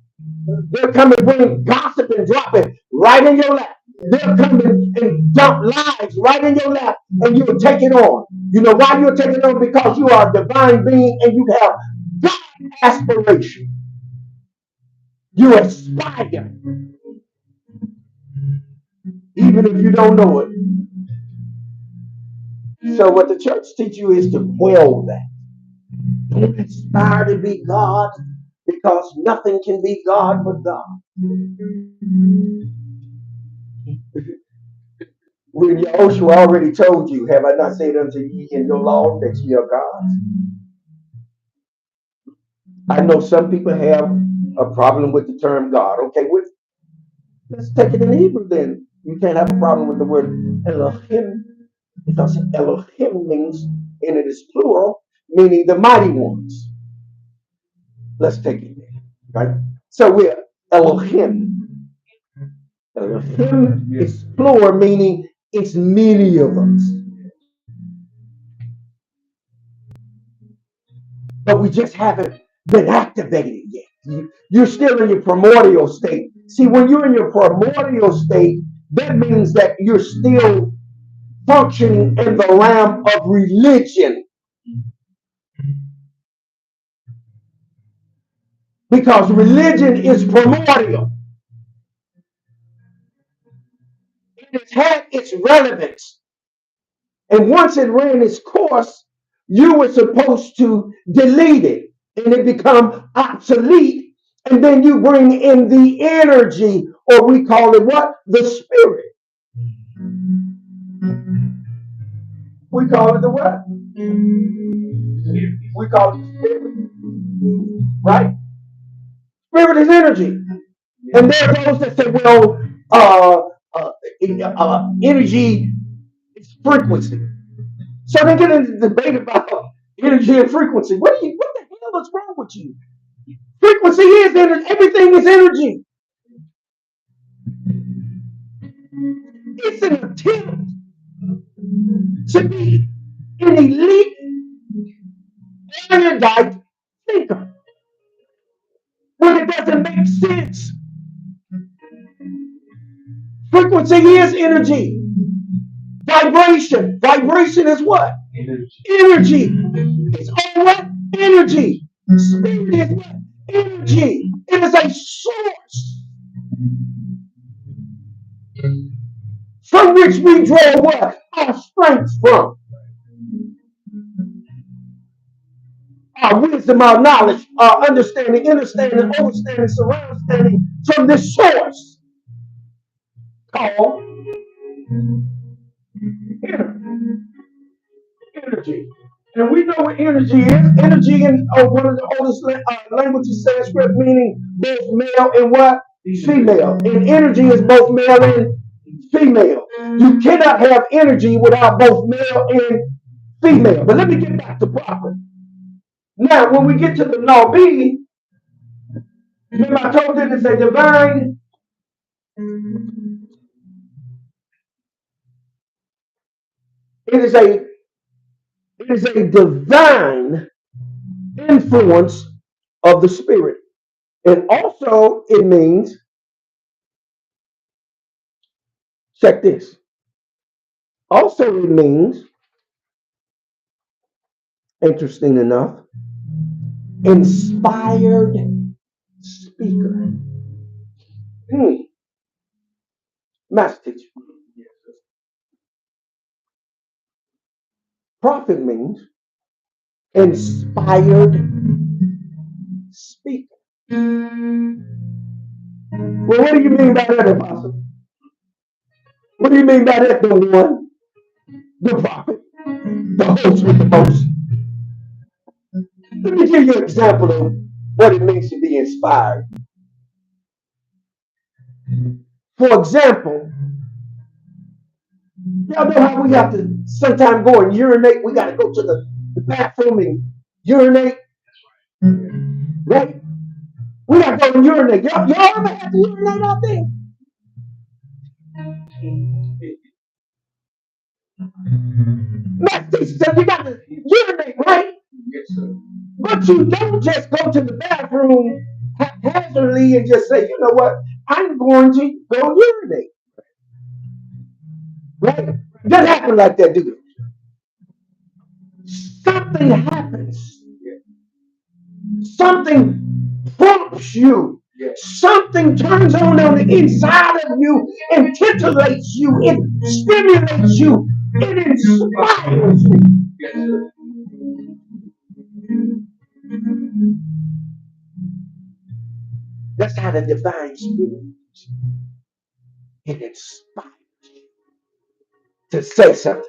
They'll come and bring gossip and drop it right in your lap. They'll come and dump lies right in your lap, and you'll take it on. You know why you'll take it on? Because you are a divine being and you have God aspiration. You aspire, even if you don't know it. So what the church teaches you is to quell that. Don't aspire to be God, because nothing can be God but God. When Yahushua already told you, have I not said unto you in your law that ye are gods? I know some people have a problem with the term God. Okay, let's take it in Hebrew then. You can't have a problem with the word Elohim, because Elohim means, and it is plural, meaning the mighty ones. Let's take it there, right? So we're Elohim. Elohim is plural, meaning it's many of us. But we just haven't been activated yet. You're still in your primordial state. See, when you're in your primordial state, that means that you're still functioning in the realm of religion. Because religion is primordial. It has had its relevance. And once it ran its course, you were supposed to delete it and it become obsolete. And then you bring in the energy, or we call it what? The spirit. We call it the what? We call it the spirit. Right? Spirit is energy. And there are those that say, well, energy is frequency. So they get into the debate about energy and frequency. What the hell is wrong with you? Frequency is energy. Everything is energy. It's an attempt to be an elite, erudite thinker when it doesn't make sense. Frequency is energy. Vibration. Vibration is what? Energy. It's all what? Energy. Spirit is what? Energy. It is a source from which we draw what? Our strength from. Our wisdom, our knowledge, our understanding, understanding, overstanding, surround standing from this source called energy. And we know what energy is. Energy in one of the oldest languages, Sanskrit, meaning both male and what? Female. And energy is both male and female. You cannot have energy without both male and female. But let me get back to prophet. Now, when we get to the law B, remember I told you it's a divine it is a divine influence of the spirit. And also it means, check this. Also it means, interesting enough, inspired speaker. Master teacher. Prophet means inspired speaker. Well, what do you mean by that, Apostle? What do you mean by that, the one? The prophet. The host with the most. Let me give you an example of what it means to be inspired. For example, y'all know how we have to sometimes go and urinate. We got to go to the bathroom and urinate. Right? We got to go and urinate. Y'all ever have to urinate out there? So you got to urinate, right? Yes, sir. But you don't just go to the bathroom haphazardly and just say, you know what, I'm going to go urinate. Right? It doesn't happen like that, do it? Something happens. Something prompts you. Something turns on the inside of you and titillates you. It stimulates you. It inspires you. That's how the divine spirit is. It inspires you to say something.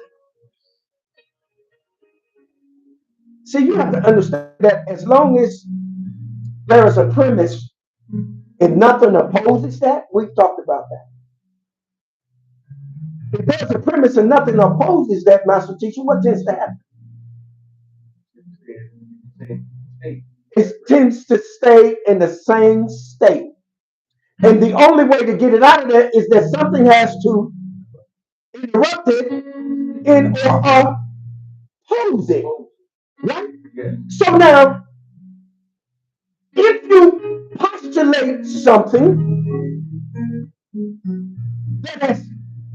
See, you have to understand that as long as there is a premise and nothing opposes that, we've talked about that. If there's a premise and nothing opposes that, Master Teacher, what tends to happen? It tends to stay in the same state. And the only way to get it out of there is that something has to interrupt it and or oppose it. Right? So now, if you postulate something that has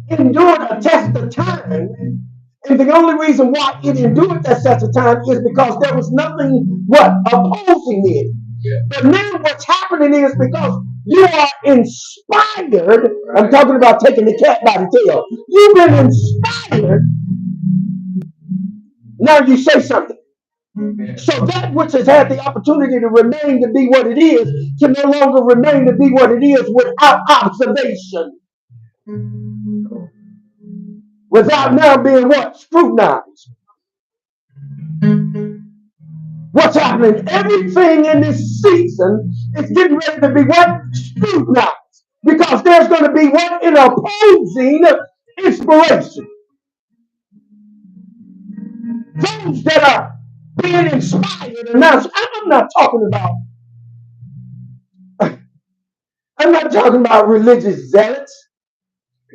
endured a test of time, and the only reason why it endured that test of time is because there was nothing opposing it. But now what's happening is because you are inspired. I'm talking about taking the cat by the tail. You've been inspired. Now you say something. So that which has had the opportunity to remain to be what it is can no longer remain to be what it is without observation. Without now being what? Scrutinized. What's happening? Everything in this season is getting ready to be what? Scrutinized. Because there's going to be what? An opposing inspiration. Those that are being inspired. And now, I'm not talking about religious zealots.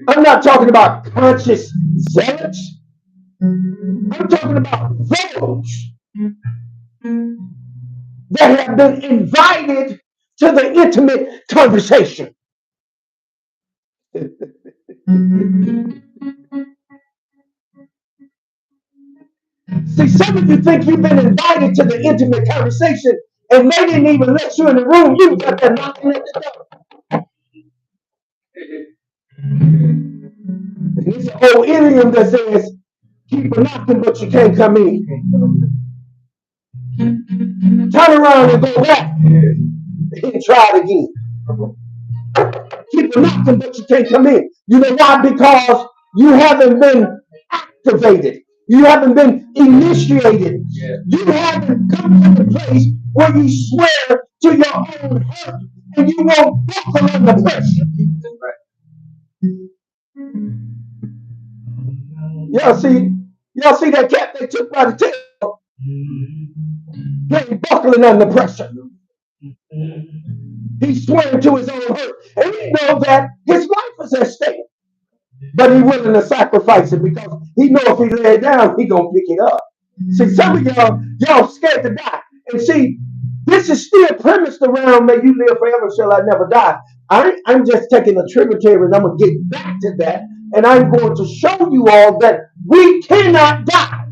I'm not talking about conscious zealots. I'm talking about those that have been invited to the intimate conversation. See, some of you think you've been invited to the intimate conversation and they didn't even let you in the room. You got there knocking at the door. And it's an old idiom that says, keep a knocking, but you can't come in. Turn around and go back and try it again. Keep a knocking, but you can't come in. You know why? Because you haven't been activated. You haven't been initiated. You haven't come to the place where you swear to your own hurt and you won't buckle under pressure. Y'all see that cat they took by the tail? He ain't buckling under pressure. He's swearing to his own hurt. And he knows that his life is at stake. But he's willing to sacrifice it because he knows if he lay it down, he gonna pick it up. See, some of y'all scared to die. And see, this is still premised around may you live forever shall I never die. I'm just taking a tributary and I'm gonna get back to that. And I'm going to show you all that we cannot die.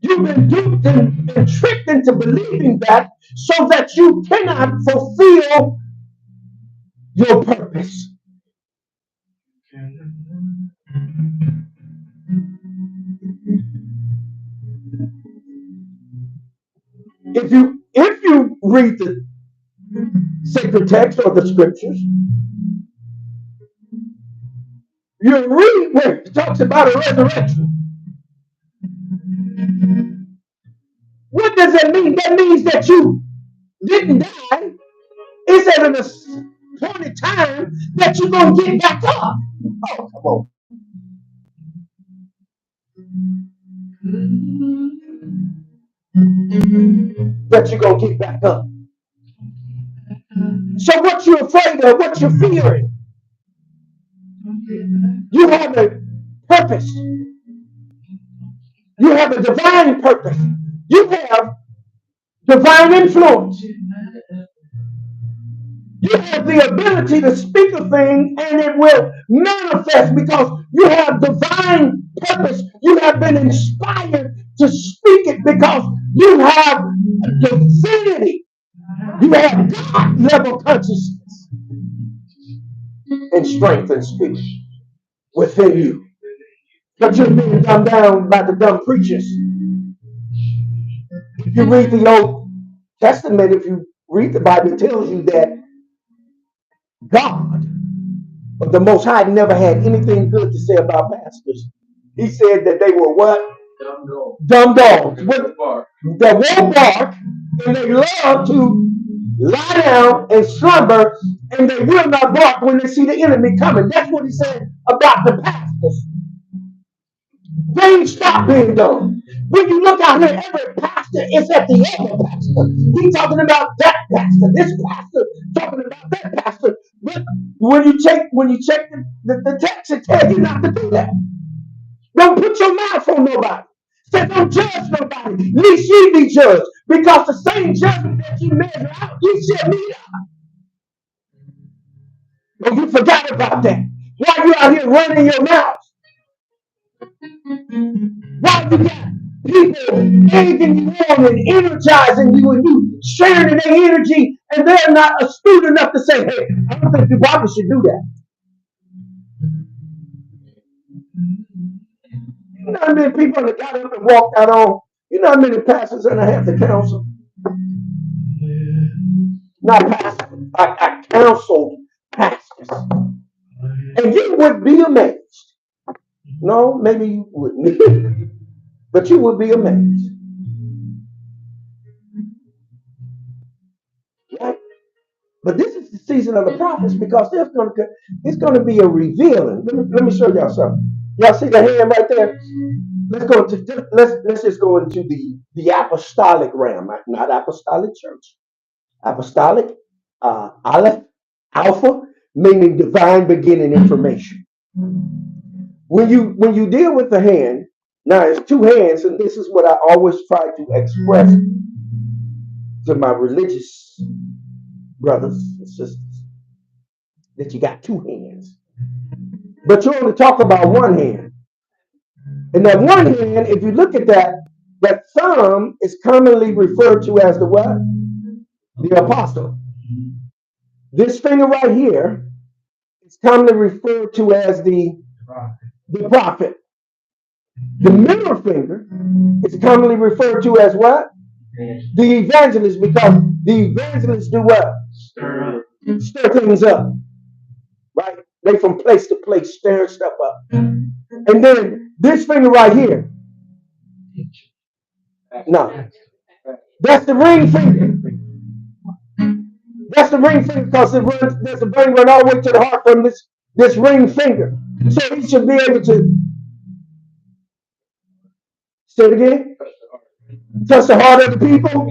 You've been duped and tricked into believing that so that you cannot fulfill your purpose. If you read the sacred text or the scriptures, you read where it talks about a resurrection. What does that mean? That means that you didn't die. It's at a point in time that you're going to get back up. Oh, come on. That you're going to get back up. So what you're afraid of, what you're fearing, you have a purpose. You have a divine purpose. You have divine influence. You have the ability to speak a thing and it will manifest because you have divine purpose. You have been inspired to speak it because you have divinity. You have God level consciousness and strength and spirit within you. But you're being dumbed down by the dumb preachers. If you read the Old Testament, if you read the Bible, it tells you that God, the Most High, never had anything good to say about pastors. He said that they were what? Dumb dogs. They won't bark, and they love to lie down and slumber, and they will not bark when they see the enemy coming. That's what he said about the pastors. They ain't stop being dumb. When you look out here, every pastor is at the other pastor. He's talking about that pastor, this pastor, talking about that pastor. But when you check the text, it tells you not to do that. Don't put your mouth on nobody. Say don't judge nobody. Least ye be judged. Because the same judgment that you measure out, you shall meet out. But you forgot about that. Why you out here running your mouth? Why you got people egging you on and energizing you and you sharing their energy and they're not astute enough to say, hey, I don't think you probably should do that. You know how many people that got up and walked out on, you know how many pastors and I have to counsel? Not pastors, I counseled pastors. And you would be amazed. No, maybe you wouldn't. But you would be amazed. Right? But this is the season of the prophets because it's going to be a revealing. Let me show y'all something. Y'all see the hand right there? Let's just go into the apostolic realm, not apostolic church. Apostolic, Aleph, Alpha, meaning divine beginning information. When you deal with the hand, now it's two hands, and this is what I always try to express to my religious brothers and sisters, that you got two hands. But you only talk about one hand. And that one hand, if you look at that thumb is commonly referred to as the what? The apostle. This finger right here is commonly referred to as the prophet. The middle finger is commonly referred to as what? The evangelist, because the evangelists do what? Stir things up, right? They from place to place stir stuff up. And then this finger right here, no, that's the ring finger. That's the ring finger because there's a vein run all the way to the heart from this ring finger. So he should be able to say it again. Touch the heart of the people.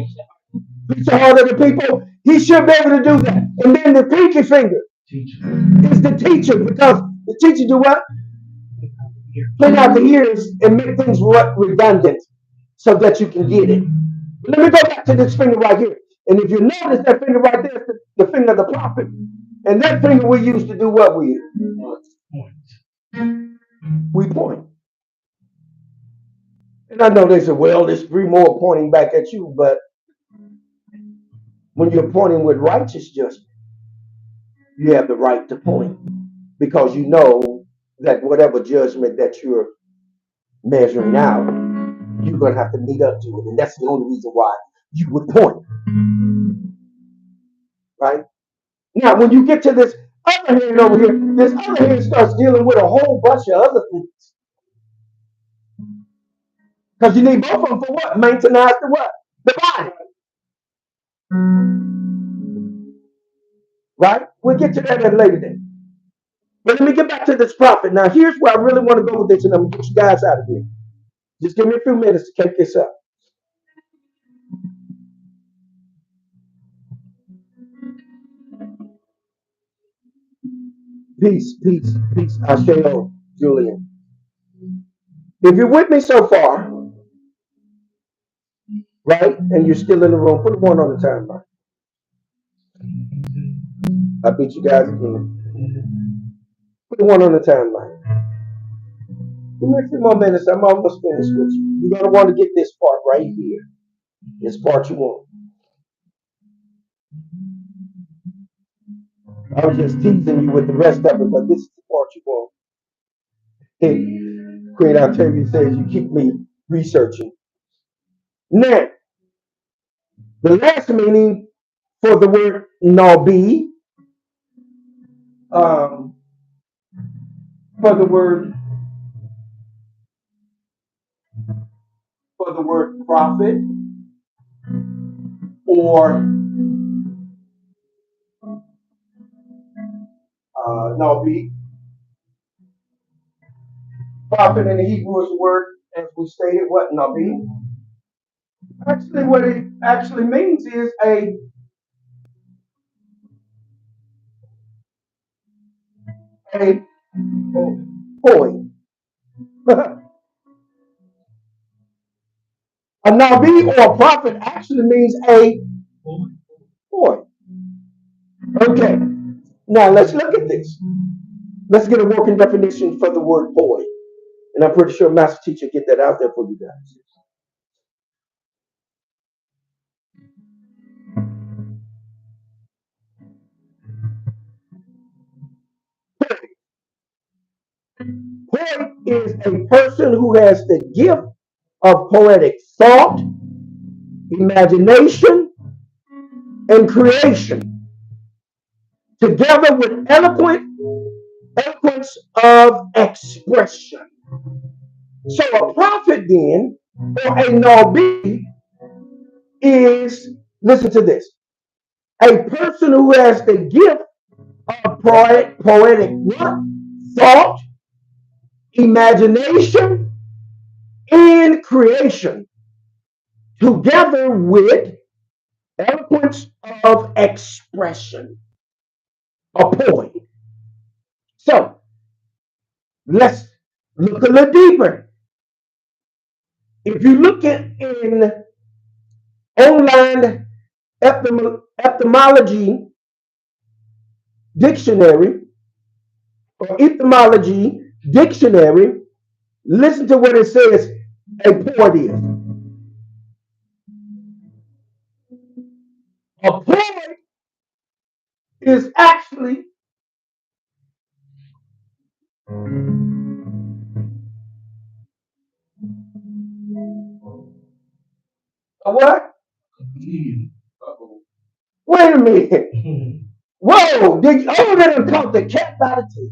Reach the heart of the people. He should be able to do that. And then the pinky finger is the teacher because the teacher do what? Clean out the ears and make things redundant so that you can get it. Let me go back to this finger right here. And if you notice that finger right there is the finger of the prophet. And that finger we used to do what we point. And I know they said, well, there's three more pointing back at you, but when you're pointing with righteous judgment, you have the right to point because you know that whatever judgment that you're measuring out, you're going to have to meet up to it. And that's the only reason why you would point. Right? Now, when you get to this other hand over here, this other hand starts dealing with a whole bunch of other things. Because you need both of them for what? Maintenance the what? The body. Right? We'll get to that at a later date. But let me get back to this prophet. Now, here's where I really want to go with this, and I'm going to get you guys out of here. Just give me a few minutes to take this up. Peace, peace, peace. Asheo, Julian. If you're with me so far, right, and you're still in the room, put one on the timeline. I beat you guys again. Put one on the timeline. Give me a few more minutes. I'm almost finished with you. You're going to want to get this part right here. This part you want. I was just teasing you with the rest of it, but this is the part you want. Hey, Queen Octavia says you keep me researching. Now, the last meaning for the word Nabi, for the word prophet, or Nabi. Prophet in the Hebrew is the word, as we stated, what Nabi. Actually, what it actually means is a boy. A Nabi or a prophet actually means a boy. Okay, now let's look at this. Let's get a working definition for the word boy. And I'm pretty sure Master Teacher get that out there for you guys. Poet is a person who has the gift of poetic thought, imagination, and creation, together with eloquence of expression. So a prophet then, or a Nabi, is, listen to this, A person who has the gift of poetic what? Thought, imagination, and creation, together with eloquence of expression, a poet. So let's look a little deeper. If you look at in online etymology dictionary or etymology dictionary, listen to what it says a poet is. A poet is actually a what? Wait a minute. Whoa, they done caught the cat by the tail.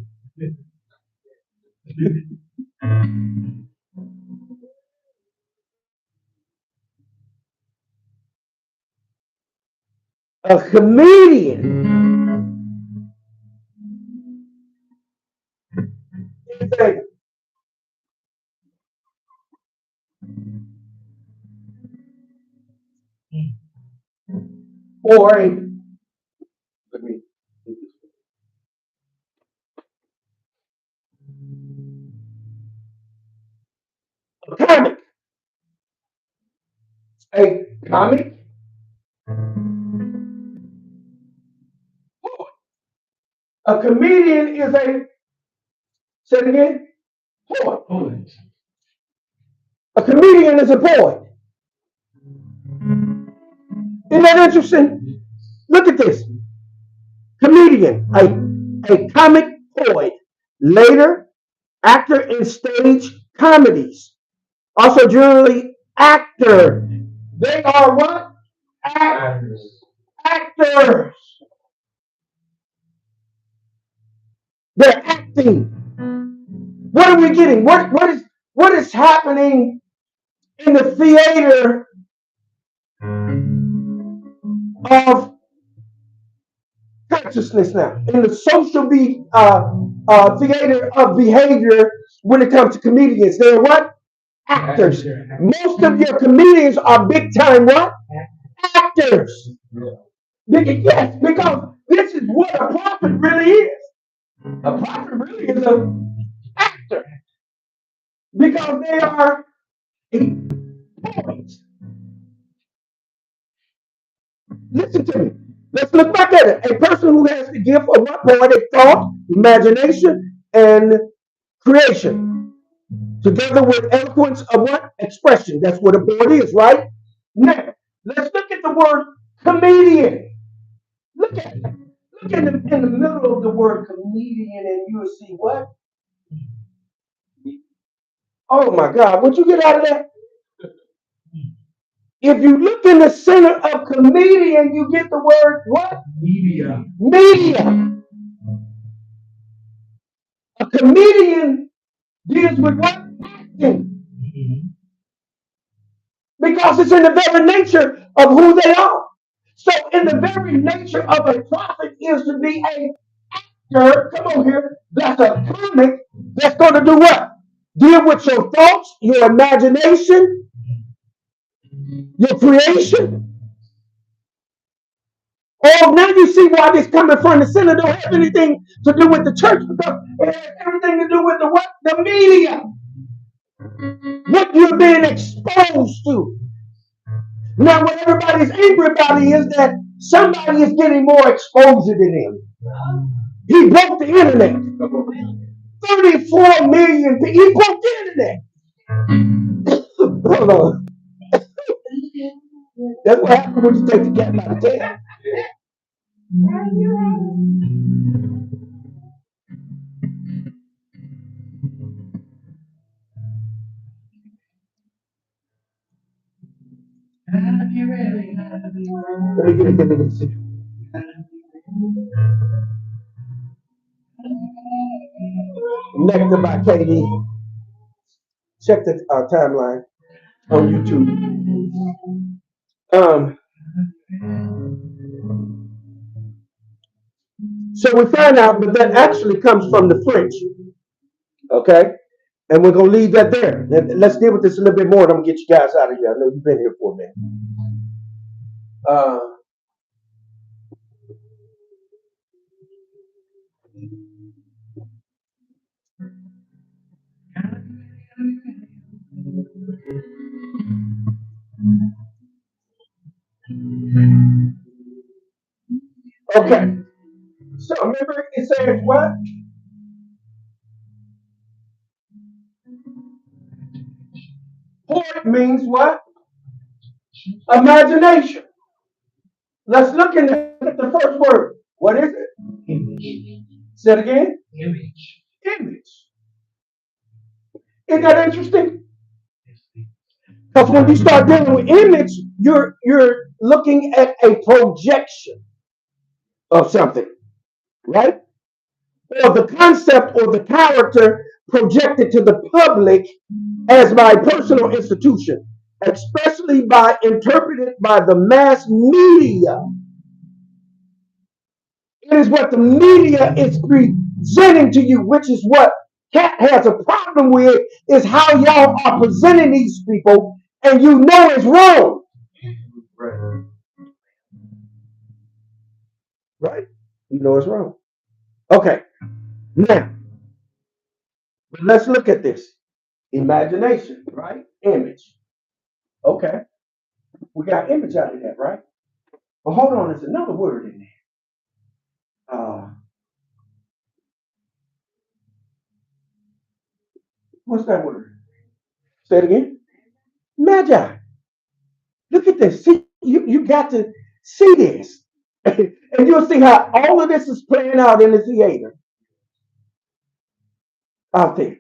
A comedian is a or a let me a comic. A comic poet. A comedian is a say it again, poet. A comedian is a poet. Isn't that interesting? Look at this. Comedian, a comic poet, later actor in stage comedies. Also generally actor. They are what? Actors. They're acting. What are we getting? What is happening in the theater of consciousness now? In the social theater of behavior when it comes to comedians. They're what? Actors. Most of your comedians are big time what? Actors. Yes, because this is what a prophet really is. A prophet really is an actor because they are poets. Listen to me. Let's look back at it. A person who has the gift of what? Poetic thought, imagination, and creation, together with eloquence of what? Expression. That's what a poet is, right? Now, let's look at the word comedian. Look at it. Look in the middle of the word comedian, and you'll see what? Oh my God, what'd you get out of that? If you look in the center of comedian, you get the word what? Media. Media. A comedian deals with what? Acting. Because it's in the very nature of who they are. So, in the very nature of a prophet is to be a actor. Come on here. That's a comic that's going to do what? Deal with your thoughts, your imagination, your creation. Oh, now you see why this coming from the center don't have anything to do with the church because it has everything to do with the what? The media. What you're being exposed to. Now, what everybody's angry about is that somebody is getting more exposure than him. He broke the internet. 34 million people. He broke the internet. Hold on. That's what happens when you take the cat by the tail. Let me get into this. Nectar by KD. Check the timeline on YouTube. Um, So we find out that that actually comes from the French. Okay? And we're going to leave that there. Let's deal with this a little bit more, and I'm going to get you guys out of here. I know you've been here for a minute. Uh, okay. So remember, it says what? Point means what? Imagination. Let's look at the first word. What is it? Image. Say it again. Image. Image. Isn't that interesting? Because when you start dealing with image, you're looking at a projection of something, right? Or the concept or the character projected to the public as my personal institution, especially by interpreted by the mass media. It is what the media is presenting to you, which is what Cat has a problem with, is how y'all are presenting these people, and you know it's wrong. Right? Right? You know it's wrong. Okay. Now, let's look at this. Imagination, right? Image. Okay. We got image out of that, right? But hold on, there's another word in there. What's that word? Say it again. Magi. Look at this. See, you got to see this. And you'll see how all of this is playing out in the theater out there.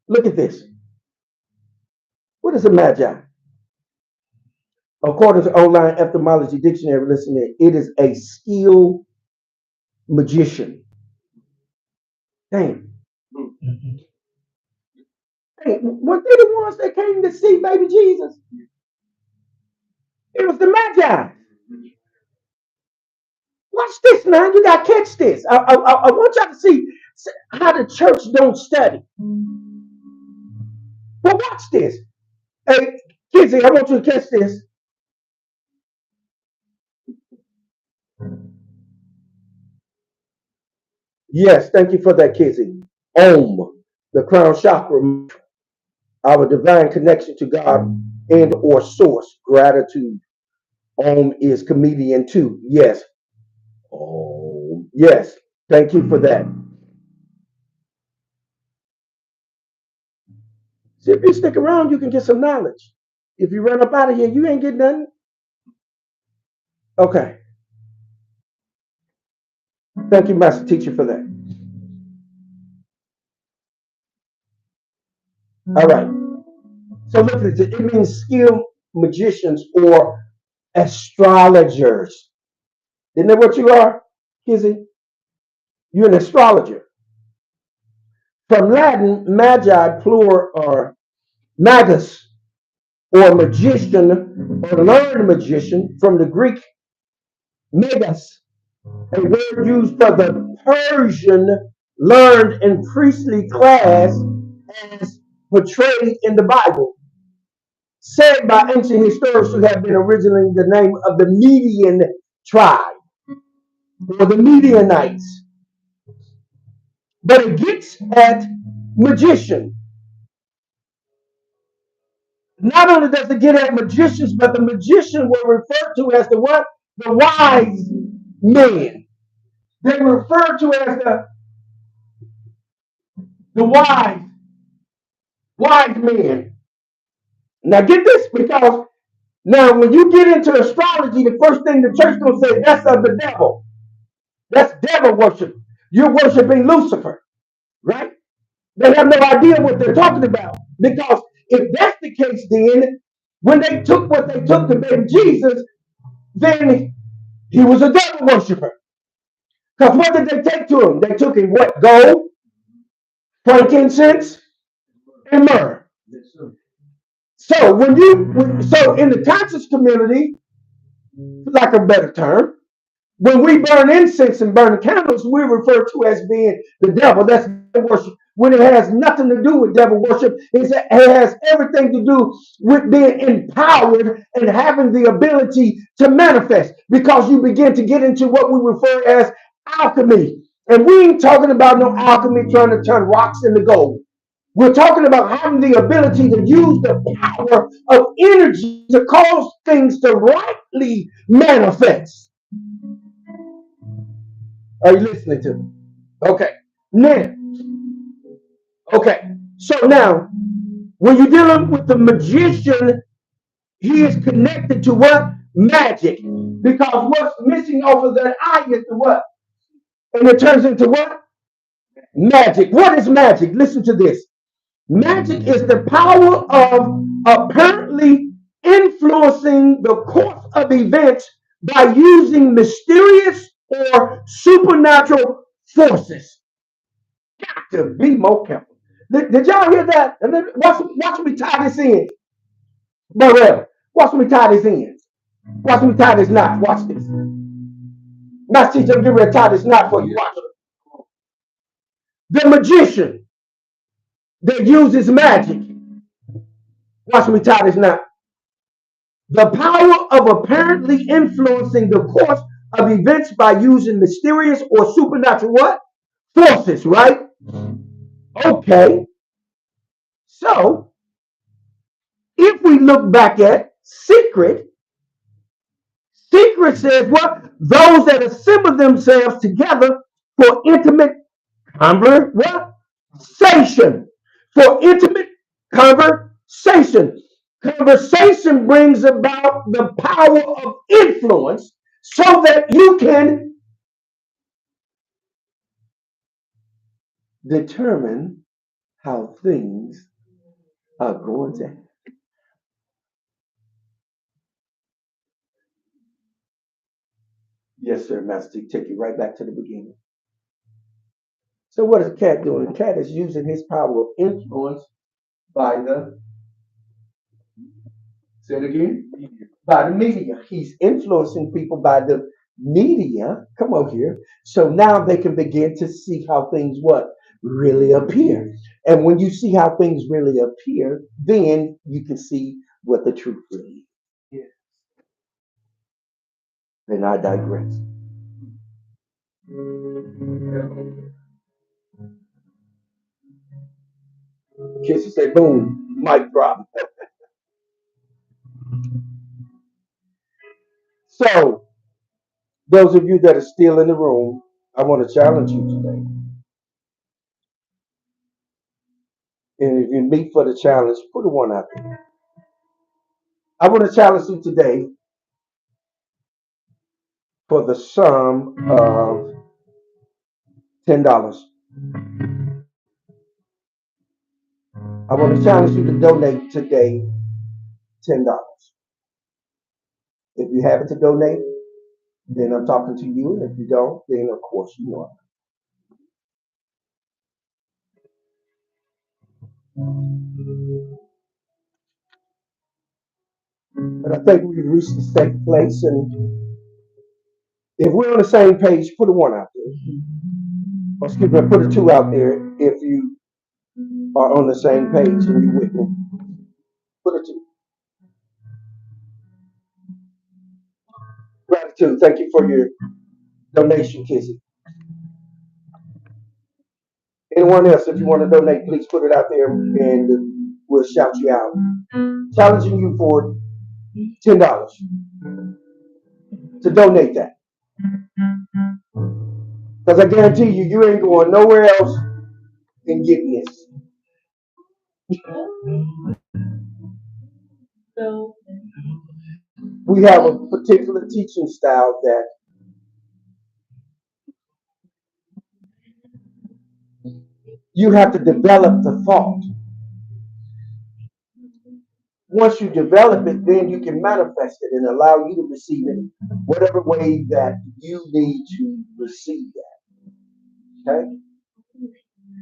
Look at this. What is a magi? According to online etymology dictionary, listen here, it is a skilled magician. Damn. Hey, weren't they the ones that came to see baby Jesus? It was the magi. Watch this, man. You got to catch this. I want y'all to see how the church don't study. But watch this. Hey, Kizzy, I want you to catch this. Yes, thank you for that, Kizzy. Om, the crown chakra, our divine connection to God and or source. Gratitude. Om is comedian too. Yes. Oh, yes. Thank you for that. See, if you stick around, you can get some knowledge. If you run up out of here, you ain't getting nothing. Okay. Thank you, Master Teacher, for that. All right. So look at it. It means skilled magicians or astrologers. Isn't that what you are, Kizzy? You're an astrologer. From Latin, magi, plural, or magus, or magician, or learned magician. From the Greek, megas, a word used for the Persian learned and priestly class as portrayed in the Bible, said by ancient historians to have been originally the name of the Median tribe or the Medianites. But it gets at magician. Not only does it get at magicians, but the magician were referred to as the what? The wise men. They were referred to as the wise men. Now get this, because now when you get into astrology, the first thing the church gonna say, that's of the devil. That's devil worship. You're worshiping Lucifer, right? They have no idea what they're talking about. Because if that's the case, then when they took what they took to baby Jesus, then he was a devil worshiper. Because what did they take to him? They took him what? Gold, frankincense, and myrrh. So so in the conscious community, for lack of a better term, When we burn incense and burn candles, we refer to as being the devil. That's worship. When it has nothing to do with devil worship, it has everything to do with being empowered and having the ability to manifest. Because you begin to get into what we refer as alchemy. And we ain't talking about no alchemy trying to turn rocks into gold. We're talking about having the ability to use the power of energy to cause things to rightly manifest. Are you listening to me? Okay. Now, okay. So now, when you're dealing with the magician, he is connected to what? Magic. Because what's missing over the eye is the what? And it turns into what? Magic. What is magic? Listen to this. Magic is the power of apparently influencing the course of events by using mysterious or supernatural forces. Got to be more careful. Did y'all hear that? Watch me tie this in. Burrell, watch me tie this in. Watch me tie this knot. Watch this. Master teacher, I'm getting ready to tie this knot for you. Watch it. The magician that uses magic. Watch me tie this knot. The power of apparently influencing the course of events by using mysterious or supernatural what? Forces, right? Okay. So, if we look back at secret, secret says what? Those that assemble themselves together for intimate conversation. For intimate conversation. Conversation brings about the power of influence so that you can determine how things are going to happen. Yes, sir, Master. Take you right back to the beginning. So what is the cat doing? The cat is using his power of influence by the, say it again, by the media. He's influencing people by the media. Come on here. So now they can begin to see how things what really appear. And when you see how things really appear, then you can see what the truth really is. And I digress. Kids say boom, mic drop. So those of you that are still in the room, I want to challenge you today. And if you meet for the challenge, put a one out there. I want to challenge you today for the sum of $10. I want to challenge you to donate today $10. If you have it to donate, then I'm talking to you. And if you don't, then of course you know it. But I think we've reached the safe place. And if we're on the same page, put a one out there. Or excuse me, put a two out there if you are on the same page and you with me. Put a two. Gratitude. Thank you for your donation, Kizzy. Anyone else, if you want to donate, please put it out there and we'll shout you out. Challenging you for $10 to donate that. Because I guarantee you, you ain't going nowhere else and getting this. We have a particular teaching style that you have to develop the thought. Once you develop it, then you can manifest it and allow you to receive it whatever way that you need to receive that. Okay?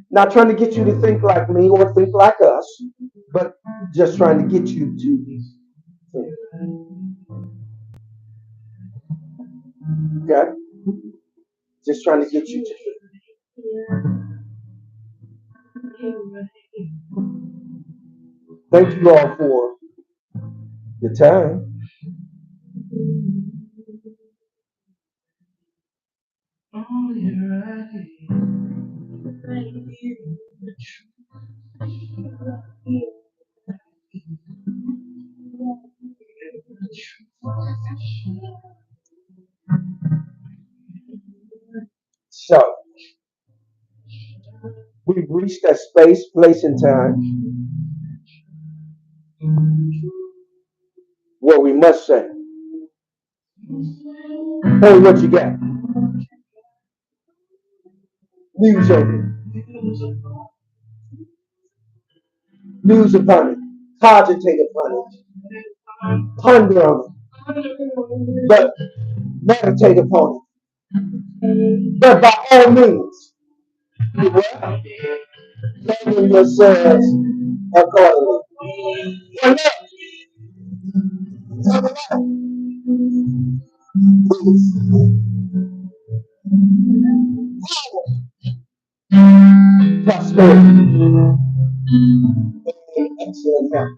Not trying to get you to think like me or think like us, but just trying to get you to think. Okay? Just trying to get you to thank you all for your time. So we've reached that space, place, and time where we must say, hey, what you got? Muse over it. Muse upon it. Cogitate upon it. Ponder on it. But meditate upon it. But by all means, govern yourselves accordingly. And prosperity and excellent health.